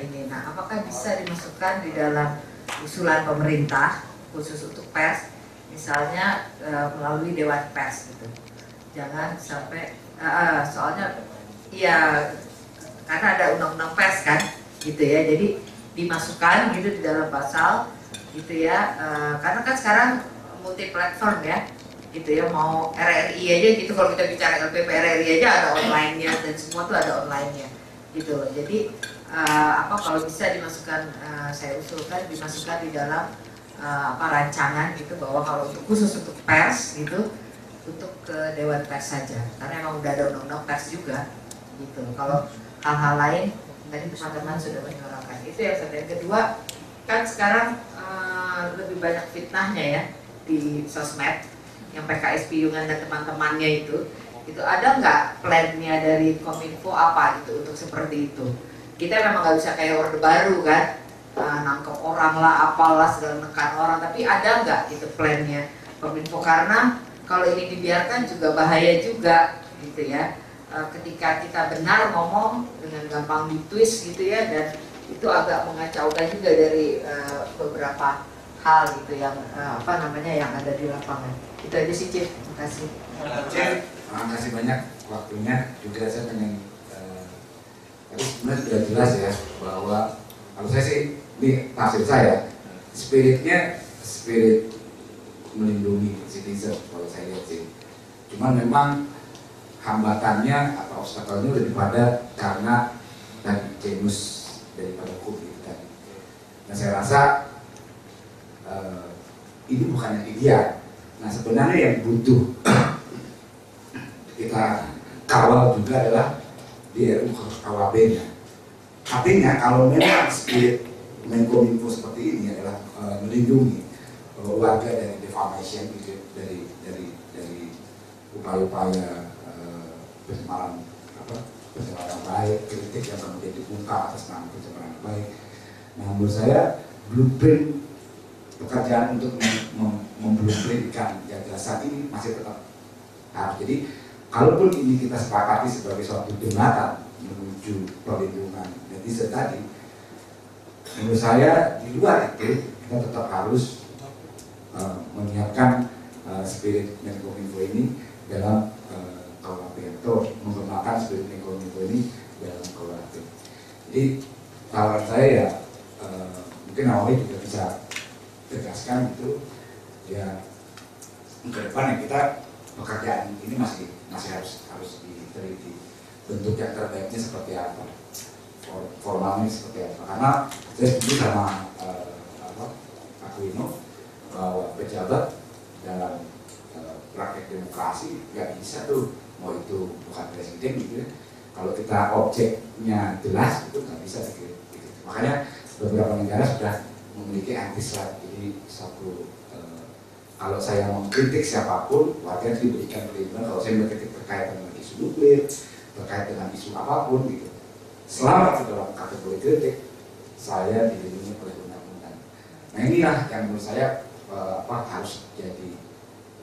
S7: ini. Nah, apakah bisa dimasukkan di dalam usulan pemerintah khusus untuk pers, misalnya melalui Dewan Pers gitu? Jangan sampai soalnya ya karena ada undang-undang pers kan, gitu ya. Jadi dimasukkan gitu di dalam pasal. Gitu ya, karena kan sekarang multi platform ya, gitu ya, mau RRI aja gitu, kalau kita bicara LPP RRI aja ada online-nya dan semua tuh ada online-nya, gitu loh. Jadi kalau bisa dimasukkan, saya usulkan dimasukkan di dalam rancangan gitu bahwa kalau khusus untuk pers gitu untuk ke Dewan Pers saja, karena emang udah ada undang-undang pers juga gitu. Kalau hal-hal lain tadi teman-teman sudah menyuarakan itu yang satu. Yang kedua kan sekarang lebih banyak fitnahnya ya di sosmed, yang PKS Piyungan dan teman-temannya itu ada nggak plannya dari Kominfo apa gitu untuk seperti itu? Kita memang nggak bisa kayak Orde Baru kan, nangkep orang lah, apalah, segala nekan orang, tapi ada nggak gitu plannya Kominfo? Karena kalau ini dibiarkan juga bahaya juga gitu ya, ketika kita benar ngomong dengan gampang ditwist gitu ya, dan itu agak mengacaukan juga dari beberapa hal gitu yang yang ada di lapangan. Itu aja sih, Cip. Terima kasih.
S11: Terima kasih banyak waktunya. Juga saya pengen tadi sebenarnya sudah jelas ya bahwa kalau saya sih, ini tafsir saya, spiritnya spirit melindungi citizen kalau saya lihat sih. Cuman memang hambatannya atau obstacle-nya lebih pada karena dan genus daripada hukum gitu kan. Dan saya rasa ini bukan yang ideal. Nah sebenarnya yang butuh kita kawal juga adalah di RUU KUHP-nya. Artinya kalau memang spirit Menkominfo seperti ini adalah melindungi warga dari defamation, dari upaya-upaya pencemaran baik, kritik yang kemudian dibuka atas nama pencemaran baik. Nah menurut saya blueprint pekerjaan untuk memblueprintkan gagasan ini masih tetap harus. Jadi kalaupun ini kita sepakati sebagai suatu jembatan menuju perlindungan netizen tadi, menurut saya di luar itu kita tetap harus menyiapkan spirit Menkominfo ini dalam KUHP atau menggunakan spirit Menkominfo ini dalam KUHP. Jadi tawaran saya ya mungkin awalnya juga bisa tegaskan itu ya ke depan ya kita pekerjaan ini masih harus diteliti bentuk yang terbaiknya seperti apa, formalnya seperti apa. Karena saya setuju sama Pak Wino bahwa pejabat dalam praktek demokrasi nggak bisa tuh, mau itu bukan presiden gitu ya, kalau kita objeknya jelas itu nggak bisa gitu. Makanya beberapa negara sudah memiliki anti-slap. Jadi satu kalau saya mengkritik siapapun, warga diberikan perlindungan. Kalau saya mengkritik terkait dengan isu nuklir, terkait dengan isu apapun gitu, selama itu dalam kategori kritik, saya dilindungi oleh undang-undang. Nah inilah yang menurut saya harus jadi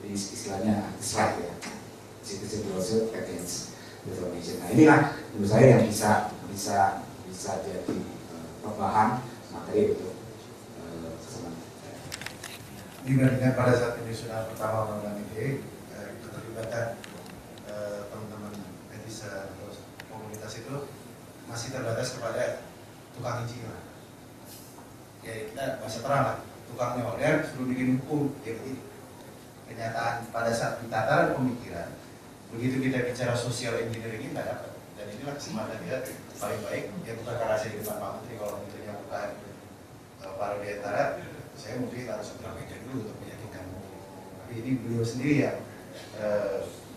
S11: istilahnya anti-slap ya, citizen lawsuit against defamation. Nah inilah menurut saya yang bisa jadi perubahan materi untuk
S9: dibandingkan pada saat penyusunan pertama undang-undang ITE, keterlibatan teman-teman netizen atau komunitas itu masih terbatas kepada tukang izin. Ya kita bahasa terang lah, tukangnya order suruh bikin hukum, ya begitu. Kenyataan pada saat ditata pemikiran, begitu kita bicara social engineering ini nggak dapat. Dan inilah kesempatan kita paling baik, ya bukan karena saya di depan Pak Menteri, kalau menterinya bukan para di antara, saya mungkin harus menyampaikan dulu untuk meyakinkan. Tapi ini beliau sendiri yang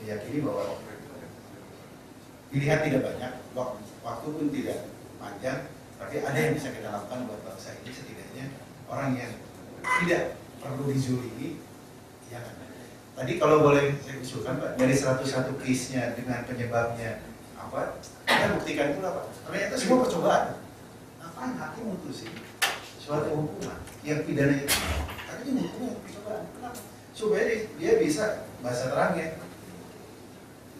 S9: meyakini bahwa pilihan tidak banyak, waktu pun tidak panjang, tapi ada yang bisa kita lakukan buat bangsa ini, setidaknya orang yang tidak perlu dizulimi. Ya kan? Tadi kalau boleh saya usulkan Pak, dari 101 case-nya dengan penyebabnya apa, kita buktikan dulu Pak. Ternyata semua percobaan. Apaan hakim memutusin suatu hukuman yang pidana itu? Katanya hukumnya percobaan. Kenapa? Supaya dia bisa bahasa terangnya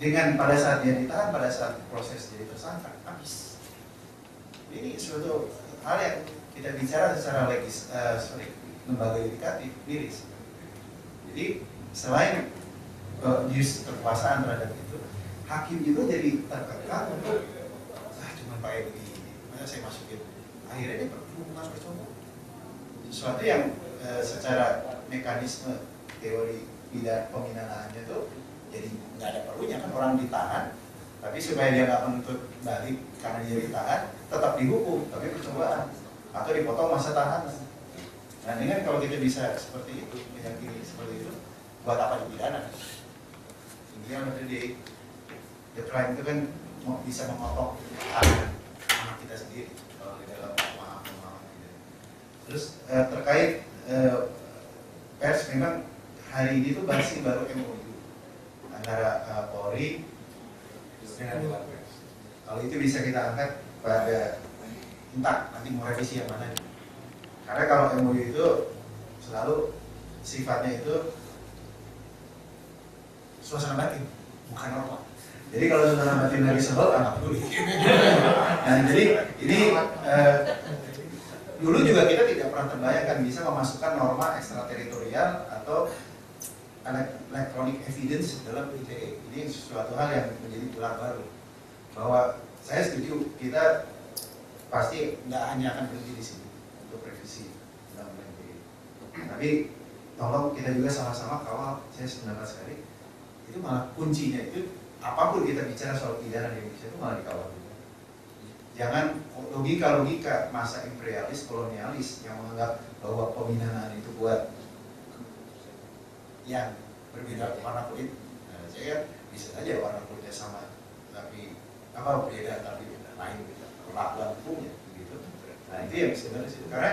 S9: dengan pada saat dia ditahan, pada saat proses jadi tersangka, habis. Ini suatu hal yang kita bicara secara lembaga yudikatif miris. Jadi selain abuse kekuasaan terhadap itu, hakim juga jadi terkekang untuk cuma pakai begini, masa saya masukin. Akhirnya dia bukan percobaan. Sesuatu yang secara mekanisme teori pidana peminanaannya itu jadi nggak ada perlunya, kan orang ditahan, tapi supaya dia nggak menuntut balik karena dia ditahan, tetap dihukum, tapi percobaan atau dipotong masa tahanan. Nah dengan kalau kita bisa seperti itu, meyakini seperti itu, buat apa dipidana? Intinya berarti the crime itu kan bisa memotong anak kita sendiri kalau di dalam pemahaman gitu. Terus terkait pers, memang hari ini tuh masih baru MOU antara Polri dengan Dewan Pers. Kalau itu bisa kita angkat pada entah nanti mau revisi yang mana. Karena kalau MOU itu selalu sifatnya itu suasana batin, bukan normal. Jadi kalau suasana batin lagi sebel, nggak peduli. Nah, jadi ini dulu juga kita tidak pernah terbayangkan bisa memasukkan norma ekstrateritorial atau electronic evidence dalam ITE. Ini sesuatu hal yang menjadi pilar baru. Bahwa saya setuju kita pasti nggak hanya akan berhenti di sini untuk revisi undang-undang ITE. Tapi tolong kita juga sama-sama kawal. Saya sependapat sekali. Itu malah kuncinya itu apapun kita bicara soal pidana di Indonesia itu malah dikawal. Jangan logika-logika masa imperialis, kolonialis yang menganggap bahwa peminanaan itu buat yang berbeda warna kulit. Nah, saya bisa saja warna kulitnya sama, tapi apa berbeda tapi lain gitu. Perlakuan hukumnya gitu. Nah itu yang sebenarnya sih. Karena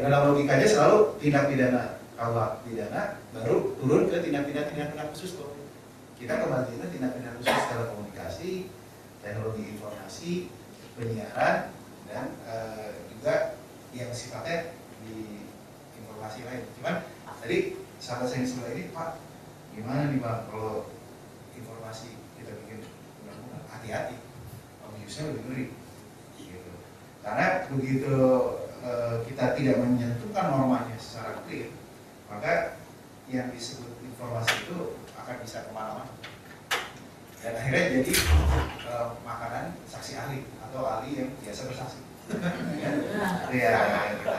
S9: dalam logikanya selalu tindak pidana KUHP pidana baru turun ke tindak pidana khusus kok. Kita kembali ke tindak pidana khusus telekomunikasi, teknologi informasi, penyiaran, dan juga yang sifatnya di informasi lain. Cuman tadi sahabat saya yang sebelah ini, Pak, gimana nih Pak kalau informasi kita bikin undang-undang, hati-hati, abuse-nya lebih ngeri. Gitu. Karena begitu kita tidak menyentuhkan normanya secara clear, maka yang disebut informasi itu akan bisa kemana-mana. Dan akhirnya jadi makanan saksi ahli atau ahli yang biasa bersaksi. Ya, kita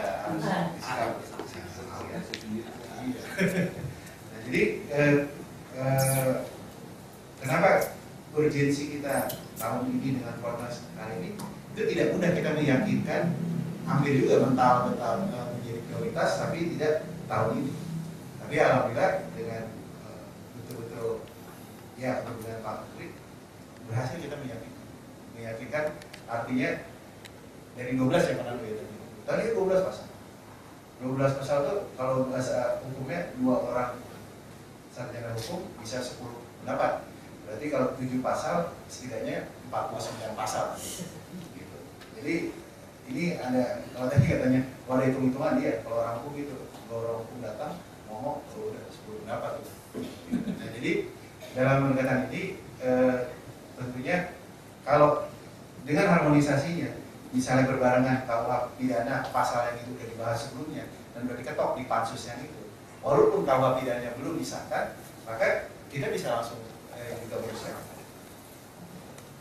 S9: harus disikap. Nah, jadi kenapa urgensi kita tahun ini dengan Kornas kali ini itu tidak mudah kita meyakinkan, hampir juga mental menjadi prioritas, tapi tidak tahun ini. Tapi alhamdulillah dengan betul-betul ya kemudian Pak Menteri berhasil kita meyakinkan, artinya dari 12 yang pernah tadi 12 pasal. 12 pasal itu kalau bahasa hukumnya 2 orang sarjana hukum bisa 10 pendapat. Berarti kalau 7 pasal setidaknya 49 pasal. Gitu. Jadi ini ada, kalau tadi katanya kalau ada hitung-hitungan dia, kalau orang hukum gitu, kalau orang hukum datang ngomong udah 10 pendapat. Nah, jadi dalam pendekatan ini tentunya kalau dengan harmonisasinya misalnya berbarengan KUHP pidana pasal yang itu sudah dibahas sebelumnya dan sudah diketok di pansus yang itu, walaupun KUHP pidananya belum disahkan, maka kita bisa langsung juga berusaha.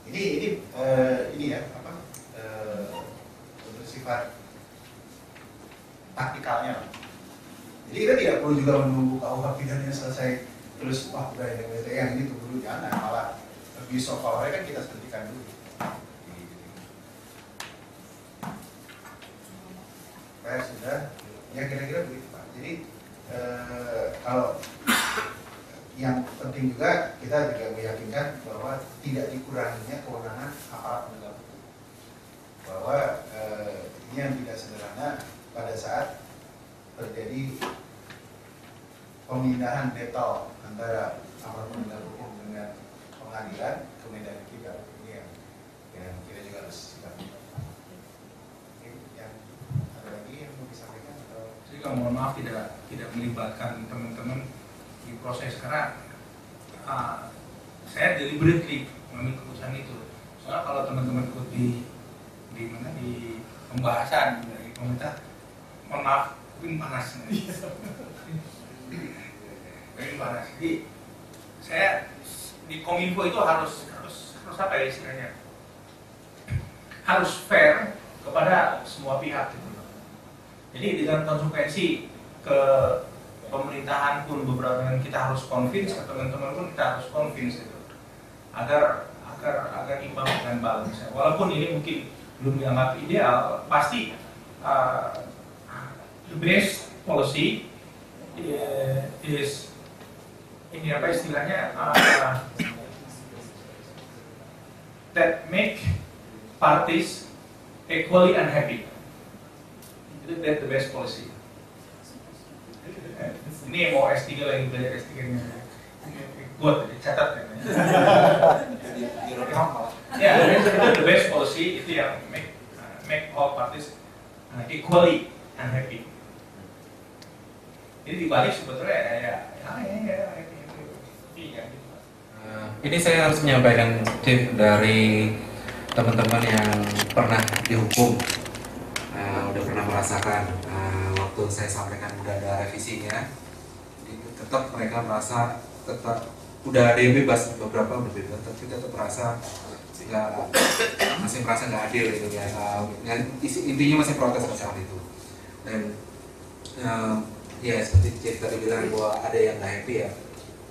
S9: Ini ya apa untuk sifat taktikalnya. Jadi kita tidak perlu juga menunggu KUHP pidananya selesai terus wah udah yang ini tunggu dulu, jangan, malah abuse of power kan kita hentikan dulu. Sudah, ya kira-kira begitu Pak. Jadi kalau yang penting juga kita juga meyakinkan bahwa tidak dikuranginya kewenangan aparat penegak hukum. Bahwa ini yang tidak sederhana pada saat terjadi pemindahan detail antara aparat penegak hukum dengan pengadilan ke medan kita. Ini yang kita juga harus sikapi.
S4: Jadi mohon maaf tidak melibatkan teman-teman di proses, karena saya deliberately mengambil keputusan itu. Soalnya kalau teman-teman ikut di pembahasan dari pemerintah, mohon maaf, mungkin panas. Mungkin panas. Jadi saya di Kominfo itu harus apa ya istilahnya? Harus fair kepada semua pihak. Gitu. Jadi dengan konsekuensi ke pemerintahan pun beberapa yang kita harus convince, ke teman-teman pun kita harus convince itu agar imbang dan balance. Walaupun ini mungkin belum dianggap ideal, pasti the best policy is ini apa istilahnya that make parties equally unhappy. That's the best policy. Ini mau S3 lagi belajar S3-nya. Buat catat ya. Ya, the best policy itu yang make all parties equally unhappy. Jadi dibalik sebetulnya
S2: ini saya harus menyampaikan tip dari teman-teman yang pernah dihukum, udah pernah merasakan waktu saya sampaikan udah ada revisinya, tetap mereka merasa tetap udah ada yang bebas, beberapa berbeda, tapi tetap merasa masih merasa nggak adil gitu ya. Intinya masih protes soal itu. Dan ya seperti Jeff tadi bilang bahwa ada yang nggak happy ya,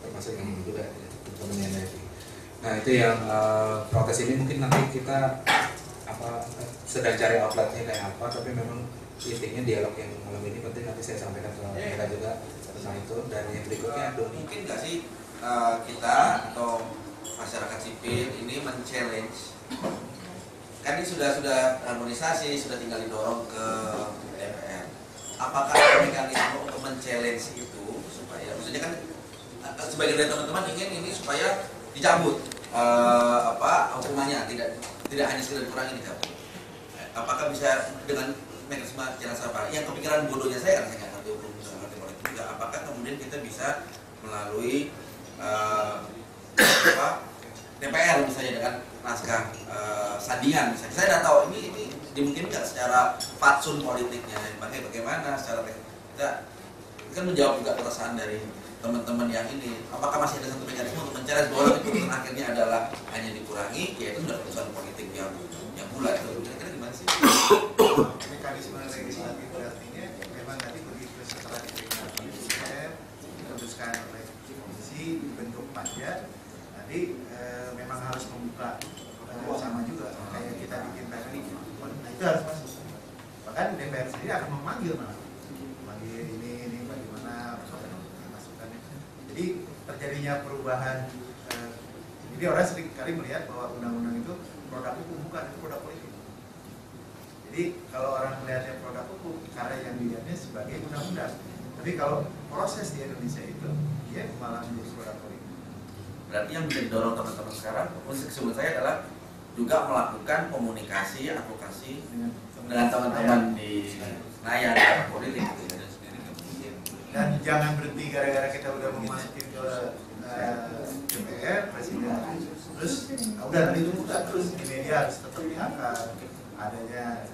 S2: termasuk yang ini juga teman yang happy. Nah itu yang protes ini mungkin nanti kita sedang cari outletnya kayak apa, tapi memang intinya dialog yang malam ini penting, nanti saya sampaikan ke mereka juga tentang itu. Dan yang berikutnya
S12: mungkin nggak sih kita atau masyarakat sipil ini men-challenge, kan ini sudah harmonisasi, sudah tinggal didorong ke DPR. Apakah ada mekanisme untuk men-challenge itu supaya, maksudnya kan sebagian dari teman-teman ingin ini supaya dicabut hukumannya, tidak hanya sekedar dikurangi, dicabut. Apakah bisa dengan mekanisme challenge apa? Yang kepikiran bodohnya saya, karena saya nggak ngerti hukum, nggak ngerti politik juga. Apakah kemudian kita bisa melalui DPR misalnya dengan naskah sandian misalnya, saya tidak tahu ini dimungkinkan secara fatsun politiknya, bagaimana secara kita kan menjawab juga perasaan dari teman-teman yang ini. Apakah masih ada satu mekanisme untuk mencari bahwa keputusan akhirnya adalah hanya dikurangi, yaitu sudah keputusan politik yang bulat. Kira-kira gimana sih?
S9: Mekanisme legislatif artinya memang nanti begitu setelah diputuskan oleh komisi bentuk panja, nanti memang harus membuka sama juga kayak kita bikin tadi. Nah itu harus masuk. Bahkan DPR sendiri akan memanggil ini bagaimana masukannya. Jadi terjadinya perubahan. Jadi orang sering kali melihat bahwa undang-undang itu produk hukum, bukan, itu produk politik. Jadi kalau orang melihatnya produk hukum, karena yang dilihatnya sebagai undang-undang. Tapi kalau proses di Indonesia itu, dia malah menjadi produk politik.
S12: Berarti yang bisa didorong teman-teman sekarang, kesimpulan saya adalah juga melakukan komunikasi, advokasi dengan teman-teman di Senayan, di politik gitu ya.
S9: Dan jangan berhenti gara-gara kita udah memasuki ke DPR, presiden, terus udah nanti itu terus di media harus tetap diangkat adanya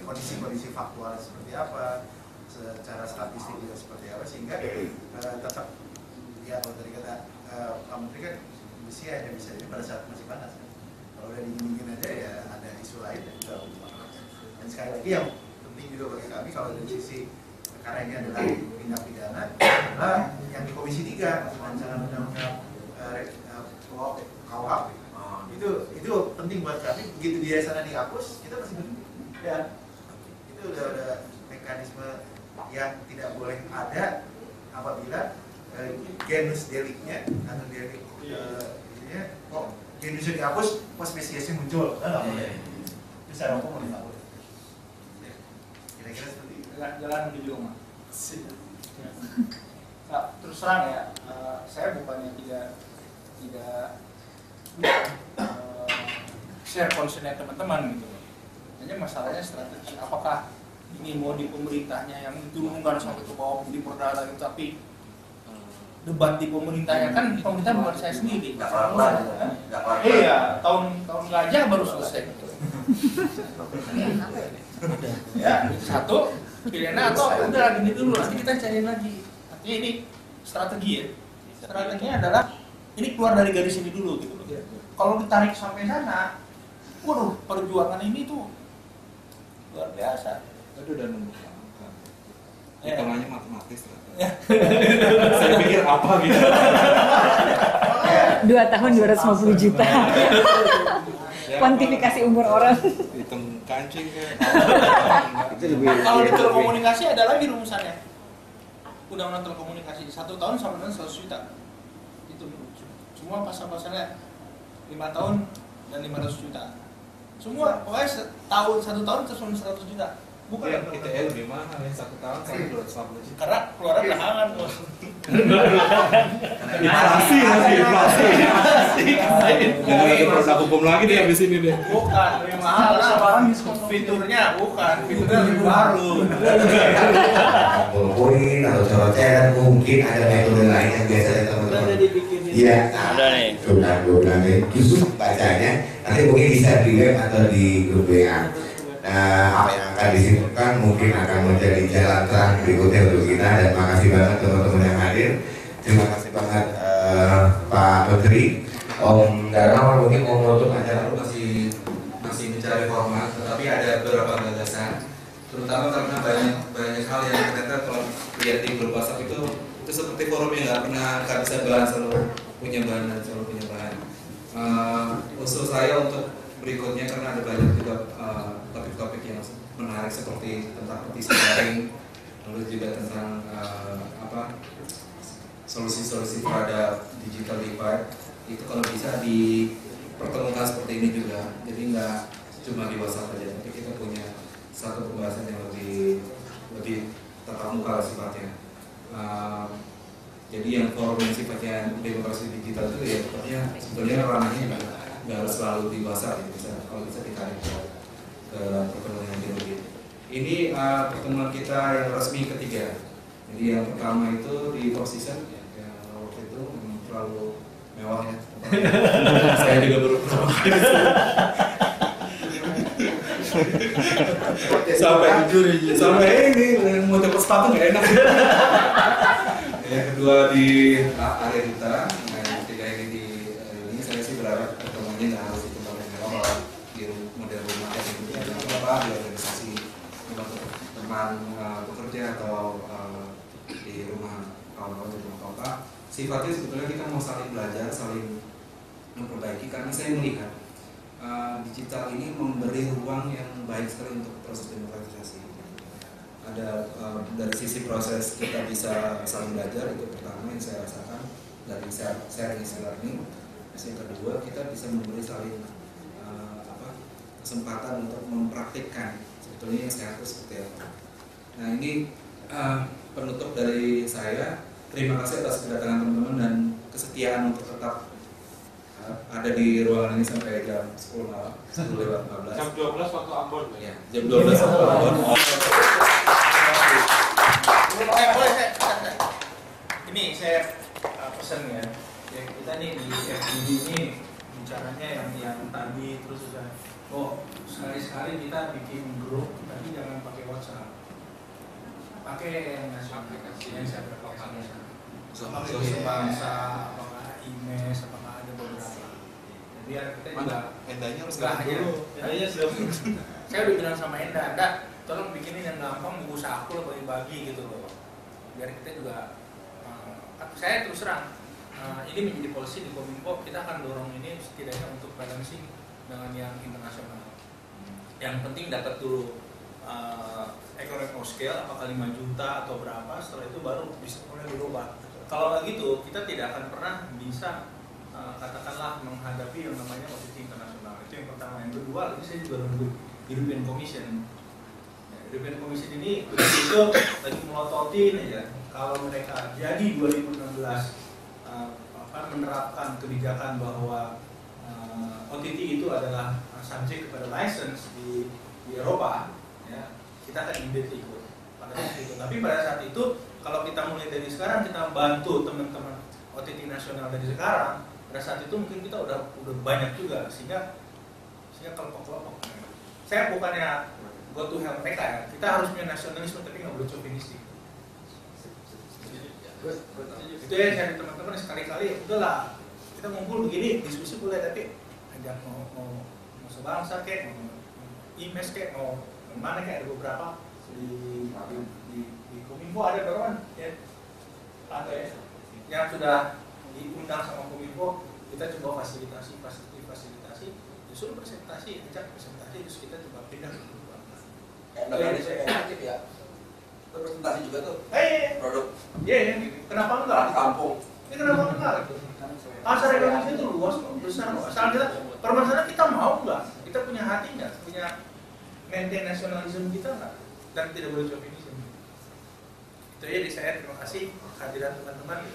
S9: kondisi-kondisi faktual seperti apa, secara statistik juga seperti apa, sehingga tetap ya kalau tadi kata Pak Menteri kan besi hanya bisa jadi pada saat masih panas kan. Kalau udah dingin aja ya ada isu lain yang juga panas. Dan sekali lagi yang penting juga bagi kami kalau dari sisi karena ini adalah tindak pidana adalah yang di Komisi 3 rancangan undang-undang KUHP. Itu penting buat kami. Begitu dia sana dihapus, kita masih berhenti. Ya, itu udah ada mekanisme yang tidak boleh ada apabila genus deliknya atau delik kok genusnya dihapus, pas spesiesnya muncul. Itu saya rokok mau dihapus. Kira-kira seperti itu.
S4: Jalan menuju rumah. Nah, terus terang ya, saya bukannya tidak share concern teman-teman gitu. Hanya masalahnya strategi. Apakah ini mau di pemerintahnya yang diturunkan sampai ke bawah di perdana gitu, tapi debat di pemerintahnya kan pemerintah bukan saya sendiri. Iya, tahun gajah baru selesai. Ya, satu pilihannya atau udah gini dulu, nanti kita cari lagi. Artinya ini strategi ya. Strateginya adalah ini keluar dari garis ini dulu gitu loh. Kalau ditarik sampai sana, waduh, perjuangan ini tuh luar biasa.
S2: Aduh, udah nunggu. Hitungannya matematis. Saya pikir apa gitu.
S13: 2 tahun 250 juta.
S2: Ya
S13: kuantifikasi umur orang.
S2: Hitam kancing ya.
S4: Itu lebih. Kalau di telekomunikasi ada lagi rumusannya. Undang-undang telekomunikasi 1 tahun sama dengan 100 juta. Itu semua pasal-pasalnya 5 tahun dan 500 juta. Semua pokoknya 1 tahun terus 100 juta. Bukan
S2: yang ITE lebih mahal ya 1 tahun sampai 250 juta.
S4: Karena keluaran belakangan bos.
S2: Inflasi masih inflasi. Jadi produk hukum lagi deh habis ini deh.
S4: Bukan lebih mahal lah. Fiturnya bukan, fiturnya lebih baru.
S1: Poin atau coret mungkin ada metode lain yang biasanya teman-teman. Iya,
S3: ada nih.
S1: Gue bilang nih, Yusuf bacanya nanti mungkin bisa di web atau di grup WA. Nah, apa yang akan disimpulkan mungkin akan menjadi jalan terang berikutnya untuk kita, dan makasih banget teman-teman yang hadir. Terima kasih banget Pak Menteri. Om Darmawan mungkin mau menutup acara lu masih mencari format, tetapi ada beberapa gagasan, terutama karena banyak hal yang ternyata kalau lihat di grup WhatsApp itu seperti forum yang nggak pernah bisa bahas, selalu punya bahan dan selalu punya bahan. Usul saya untuk berikutnya, karena ada banyak juga topik-topik yang menarik seperti tentang petisi daring, lalu juga tentang solusi-solusi terhadap digital divide, itu kalau bisa dipertemukan seperti ini juga. Jadi nggak cuma di WhatsApp saja, tapi kita punya satu pembahasan yang lebih tatap muka sifatnya. Jadi yang forum yang sifatnya demokrasi digital itu ya sebetulnya ranahnya nggak harus selalu di WhatsApp, ya. Kalau bisa ditarik ke pertemuan yang lebih. Ini pertemuan kita yang resmi ketiga. Jadi yang pertama itu di Four Seasons, yang waktu itu terlalu mewah ya. Saya juga baru pertama kali sampai ini mau dapat sepatu nggak enak. Yang kedua di area Duta, yang ketiga ini di ini saya sih berharap pertemuannya nggak harus di tempat yang mewah, di model rumah yang itu ada apa di organisasi teman bekerja atau di rumah kawan-kawan di rumah kota. Sifatnya sebetulnya kita mau saling belajar, saling memperbaiki, karena saya melihat digital ini memberi ruang yang baik sekali untuk proses demokratisasi. Ada dari sisi proses kita bisa saling belajar, itu pertama yang saya rasakan dari sharing learning. Yang kedua, kita bisa memberi saling kesempatan untuk mempraktikkan sebetulnya yang sekarang itu seperti apa. Nah ini penutup dari saya. Terima kasih atas kedatangan teman-teman dan kesetiaan untuk tetap ada di ruangan ini sampai jam 10 malam, 10:15.
S14: Jam 12 waktu Ambon.
S2: Ya, jam 12 waktu Ambon.
S4: Boleh saya ini saya pesan ya. Kita nih di FGD ini bicaranya yang tadi terus sudah sekali-sekali kita bikin grup, tapi jangan pakai WhatsApp. Pakai yang aplikasi yang saya berpakai. Sama bangsa, apakah email, apakah ada beberapa. Biar kita juga
S2: Endanya harus
S4: nggak hanya
S2: dulu.
S4: Ya sudah. Saya udah bilang sama Enda, tolong bikinin yang gampang, buku saku bagi-bagi gitu loh. Biar kita juga saya terus terang ini menjadi polisi di Kominfo, kita akan dorong ini setidaknya untuk balancing dengan yang internasional. Yang penting dapat dulu economic scale, apakah 5 juta atau berapa, setelah itu baru bisa mulai dirubah. Kalau nggak gitu, kita tidak akan pernah bisa katakanlah menghadapi yang namanya OTT internasional. Itu yang pertama. Yang kedua, lagi saya juga nunggu European Commission. European Commission ini itu lagi melototin aja. Kalau mereka jadi 2016 menerapkan kebijakan bahwa OTT itu adalah subjek kepada license di Eropa, ya, kita akan immediately ikut. Tapi pada saat itu, kalau kita mulai dari sekarang, kita bantu teman-teman OTT nasional dari sekarang, pada saat itu mungkin kita udah banyak juga, sehingga kelompok-kelompok. Saya bukannya go to help mereka ya, kita harus punya nasionalisme tapi nggak boleh chauvinistik. Itu ya dari teman-teman sekali-kali, udahlah kita ngumpul begini, diskusi boleh, tapi ajak mau sebangsa kayak, mau IMES kayak, mau mana kayak, ada beberapa di Kominfo ada dorongan ya, yang sudah diundang sama Kominfo, kita coba fasilitasi suruh presentasi, ajak presentasi, terus kita coba pindah ke keuangan.
S12: Indonesia kreatif ya. Itu presentasi juga tuh. Produk.
S4: Iya, kenapa enggak?
S12: Kampung.
S4: Ini kenapa enggak? Pasar Indonesia itu luas kok, besar kok. Asal kita, permasalahan kita mau nggak? Kita punya hati nggak? Punya maintain nasionalisme kita nggak? Dan tidak boleh chauvinisme. Itu ya dari saya. Terima kasih kehadiran teman-teman.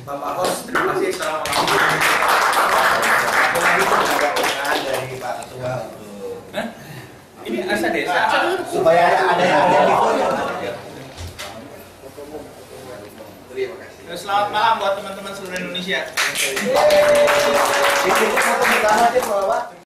S4: Bapak host, terima kasih. Assalamualaikum.
S12: Dari Pak Ketua.
S4: Ini asa desa.
S12: Supaya ada yang terima kasih.
S4: Selamat malam buat teman-teman seluruh Indonesia.
S12: Ini satu pertama aja bahwa